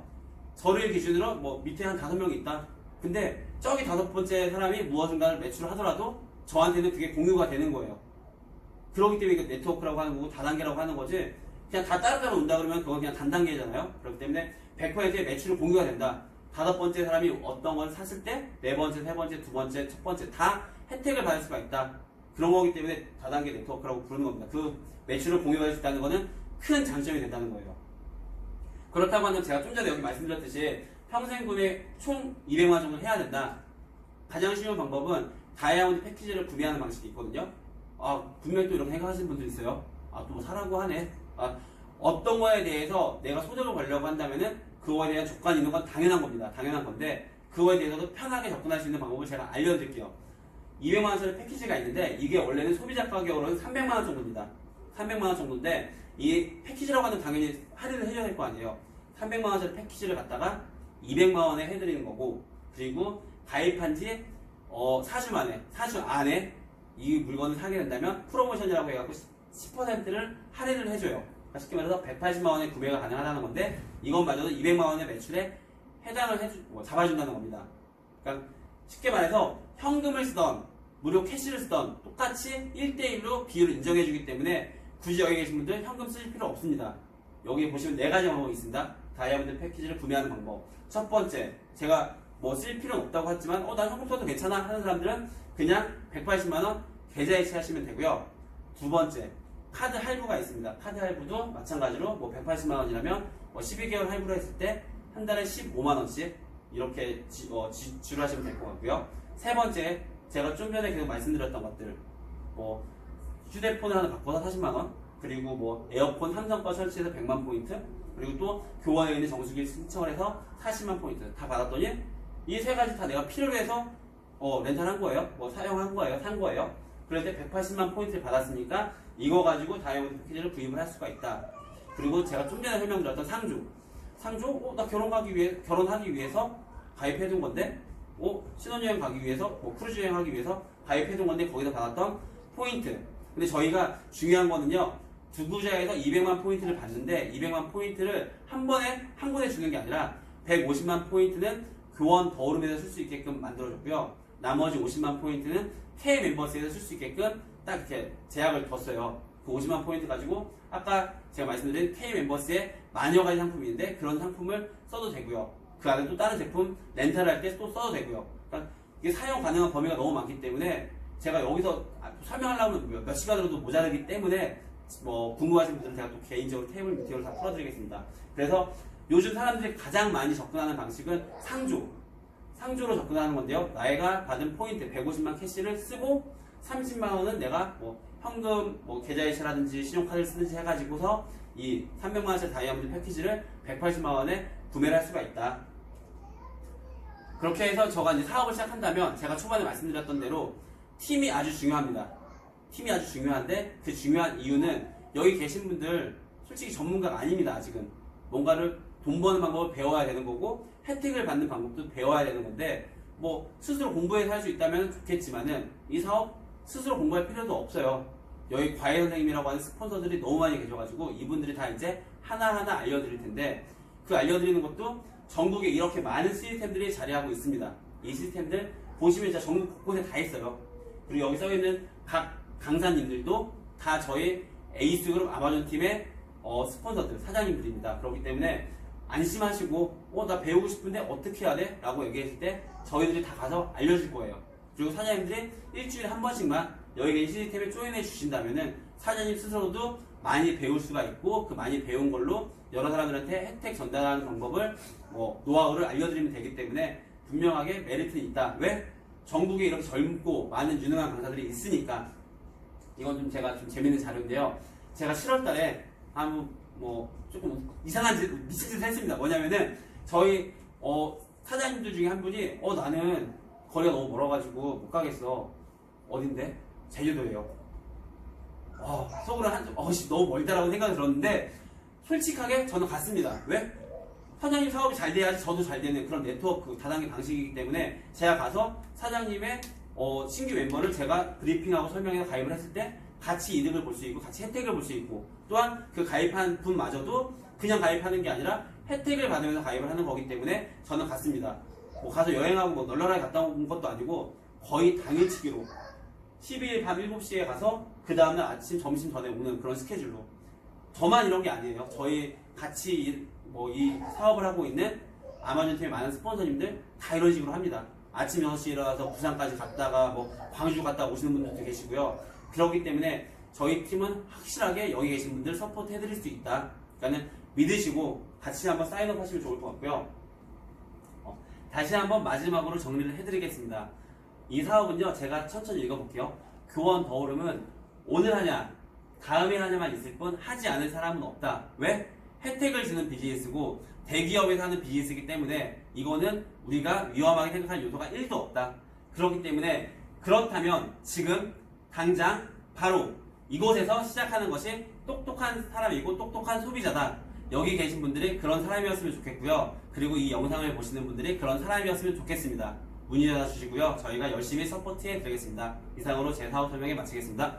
저를 기준으로 뭐 밑에 한 5명 있다. 근데 저기 5번째 사람이 무엇인가를 매출을 하더라도 저한테는 그게 공유가 되는 거예요. 그렇기 때문에 이게 네트워크라고 하는 거고 다단계라고 하는 거지. 그냥 다 따로따로 온다 그러면 그건 그냥 단단계잖아요. 그렇기 때문에 100%의 매출을 공유가 된다. 5번째 사람이 어떤 걸 샀을 때 4번째, 3번째, 2번째, 첫 번째 다 혜택을 받을 수가 있다. 그런 거기 때문에 다단계 네트워크라고 부르는 겁니다. 그 매출을 공유할 수 있다는 거는 큰 장점이 된다는 거예요. 그렇다고 하면 제가 좀 전에 여기 말씀드렸듯이 평생 구매 총 200만 정도 해야 된다. 가장 쉬운 방법은 다이아몬드 패키지를 구매하는 방식이 있거든요. 분명히 또 이렇게 생각하시는 분들 있어요. 또 뭐 사라고 하네. 어떤 거에 대해서 내가 소득을 벌려고 한다면은 그거에 대한 조건이 있는 건 당연한 겁니다. 당연한 건데 그거에 대해서도 편하게 접근할 수 있는 방법을 제가 알려드릴게요. 200만원짜리 패키지가 있는데 이게 원래는 소비자 가격으로는 300만원 정도입니다. 300만원 정도인데 이 패키지라고 하는 당연히 할인을 해줘야 될 거 아니에요. 300만원짜리 패키지를 갖다가 200만원에 해드리는 거고, 그리고 가입한 지 4주 만에, 4주 안에 이 물건을 사게 된다면 프로모션이라고 해갖고 10%를 할인을 해줘요. 그러니까 쉽게 말해서 180만원에 구매가 가능하다는 건데 이것마저도 200만원의 매출에 해당을 잡아준다는 겁니다. 그러니까 쉽게 말해서 현금을 쓰던 무료 캐시를 쓰던 똑같이 1대1로 비율을 인정해주기 때문에 굳이 여기 계신 분들 현금 쓰실 필요 없습니다. 여기 보시면 4가지 방법이 있습니다. 다이아몬드 패키지를 구매하는 방법. 첫 번째, 제가 뭐 쓸 필요는 없다고 했지만 난 현금 써도 괜찮아 하는 사람들은 그냥 180만원 계좌 이체하시면 되고요. 두 번째, 카드 할부가 있습니다. 카드 할부도 마찬가지로 뭐 180만원이라면 12개월 할부를 했을 때 한 달에 15만원씩 이렇게 지출하시면 될 것 같고요. 세 번째, 제가 좀 전에 계속 말씀드렸던 것들, 뭐 휴대폰을 하나 바꿔서 40만원, 그리고 뭐 에어폰 삼성 거 설치해서 100만 포인트, 그리고 또 교환에 있는 정수기 신청을 해서 40만 포인트 다 받았더니 이 세 가지 다 내가 필요로 해서 렌탈한 거예요. 뭐 사용한 거예요. 산 거예요. 그럴 때 180만 포인트를 받았으니까 이거 가지고 다이아몬드 패키지를 구입을 할 수가 있다. 그리고 제가 좀 전에 설명드렸던 상조, 나 결혼하기 위해서 가입해둔 건데, 신혼여행 가기 위해서, 뭐 크루즈 여행 하기 위해서 가입해둔 건데 거기서 받았던 포인트. 근데 저희가 중요한 거는요, 두 구자에서 200만 포인트를 받는데 200만 포인트를 한 번에 주는 게 아니라 150만 포인트는 교원 더오름에서 쓸 수 있게끔 만들어줬고요. 나머지 50만 포인트는 K 멤버스에서 쓸 수 있게끔 딱 이렇게 제약을 뒀어요. 그 50만 포인트 가지고 아까 제가 말씀드린 K 멤버스에 만여 가지 상품이 있는데 그런 상품을 써도 되고요. 그 안에 또 다른 제품 렌탈을 할 때 또 써도 되고요. 그러니까 이게 사용 가능한 범위가 너무 많기 때문에 제가 여기서 설명하려면 몇 시간으로도 모자르기 때문에 뭐 궁금하신 분들은 제가 또 개인적으로 테이블 미팅으로 다 풀어드리겠습니다. 그래서 요즘 사람들이 가장 많이 접근하는 방식은 상조로 접근하는 건데요. 나이가 받은 포인트 150만 캐시를 쓰고 30만원은 내가 뭐 현금, 뭐 계좌이체라든지 신용카드를 쓰든지 해가지고서 이 300만원짜리 다이아몬드 패키지를 180만원에 구매를 할 수가 있다. 그렇게 해서 저가 이제 사업을 시작한다면 제가 초반에 말씀드렸던 대로 팀이 아주 중요합니다. 팀이 아주 중요한데 그 중요한 이유는 여기 계신 분들 솔직히 전문가가 아닙니다. 아직은 뭔가를 돈 버는 방법을 배워야 되는 거고 혜택을 받는 방법도 배워야 되는 건데 뭐 스스로 공부해서 할 수 있다면 좋겠지만은 이 사업 스스로 공부할 필요도 없어요. 여기 과외 선생님이라고 하는 스폰서들이 너무 많이 계셔가지고 이분들이 다 이제 하나하나 알려드릴 텐데 그 알려드리는 것도 전국에 이렇게 많은 시스템들이 자리하고 있습니다. 이 시스템들 보시면 진짜 전국 곳곳에 다 있어요. 그리고 여기 써있는 각 강사님들도 다 저희 에이스그룹 아마존 팀의 스폰서들, 사장님들입니다. 그렇기 때문에 안심하시고 나 배우고 싶은데 어떻게 해야 돼? 라고 얘기했을 때 저희들이 다 가서 알려줄 거예요. 그리고 사장님들이 일주일에 한 번씩만 여기 계신 시스템에 조인해 주신다면은 사장님 스스로도 많이 배울 수가 있고 그 많이 배운 걸로 여러 사람들한테 혜택 전달하는 방법을 노하우를 알려드리면 되기 때문에 분명하게 메리트는 있다. 왜? 전국에 이렇게 젊고 많은 유능한 강사들이 있으니까. 이건 좀 제가 좀 재밌는 자료인데요. 제가 7월 달에 조금 이상한 미친 짓을 했습니다. 뭐냐면은 저희 사장님들 중에 한 분이 나는 거리가 너무 멀어가지고 못 가겠어. 어딘데? 제주도예요. 속으로 너무 멀다라고 생각이 들었는데 솔직하게 저는 갔습니다. 왜? 사장님 사업이 잘 돼야지 저도 잘 되는 그런 네트워크 다단계 방식이기 때문에 제가 가서 사장님의 신규 멤버를 제가 브리핑하고 설명해서 가입을 했을 때 같이 이득을 볼 수 있고 같이 혜택을 볼 수 있고 또한 그 가입한 분마저도 그냥 가입하는 게 아니라 혜택을 받으면서 가입을 하는 거기 때문에 저는 갔습니다. 뭐 가서 여행하고 뭐 널널하게 갔다 온 것도 아니고 거의 당일치기로 12일 밤 7시에 가서 그 다음날 아침 점심 전에 오는 그런 스케줄로. 저만 이런 게 아니에요. 저희 같이 이 사업을 하고 있는 아마존팀의 많은 스폰서님들 다 이런 식으로 합니다. 아침 6시에 일어나서 부산까지 갔다가 뭐 광주 갔다 오시는 분들도 계시고요. 그렇기 때문에 저희 팀은 확실하게 여기 계신 분들 서포트 해드릴 수 있다. 그러니까는 믿으시고 같이 한번 사인업 하시면 좋을 것 같고요. 다시 한번 마지막으로 정리를 해드리겠습니다. 이 사업은요, 제가 천천히 읽어볼게요. 교원 더 오름은 오늘 하냐, 다음에 하냐만 있을 뿐 하지 않을 사람은 없다. 왜? 혜택을 주는 비즈니스고 대기업에서 하는 비즈니스이기 때문에 이거는 우리가 위험하게 생각할 요소가 1도 없다. 그렇기 때문에 그렇다면 지금 당장 바로 이곳에서 시작하는 것이 똑똑한 사람이고 똑똑한 소비자다. 여기 계신 분들이 그런 사람이었으면 좋겠고요. 그리고 이 영상을 보시는 분들이 그런 사람이었으면 좋겠습니다. 문의 전화 주시고요. 저희가 열심히 서포트해 드리겠습니다. 이상으로 제 사업 설명에 마치겠습니다.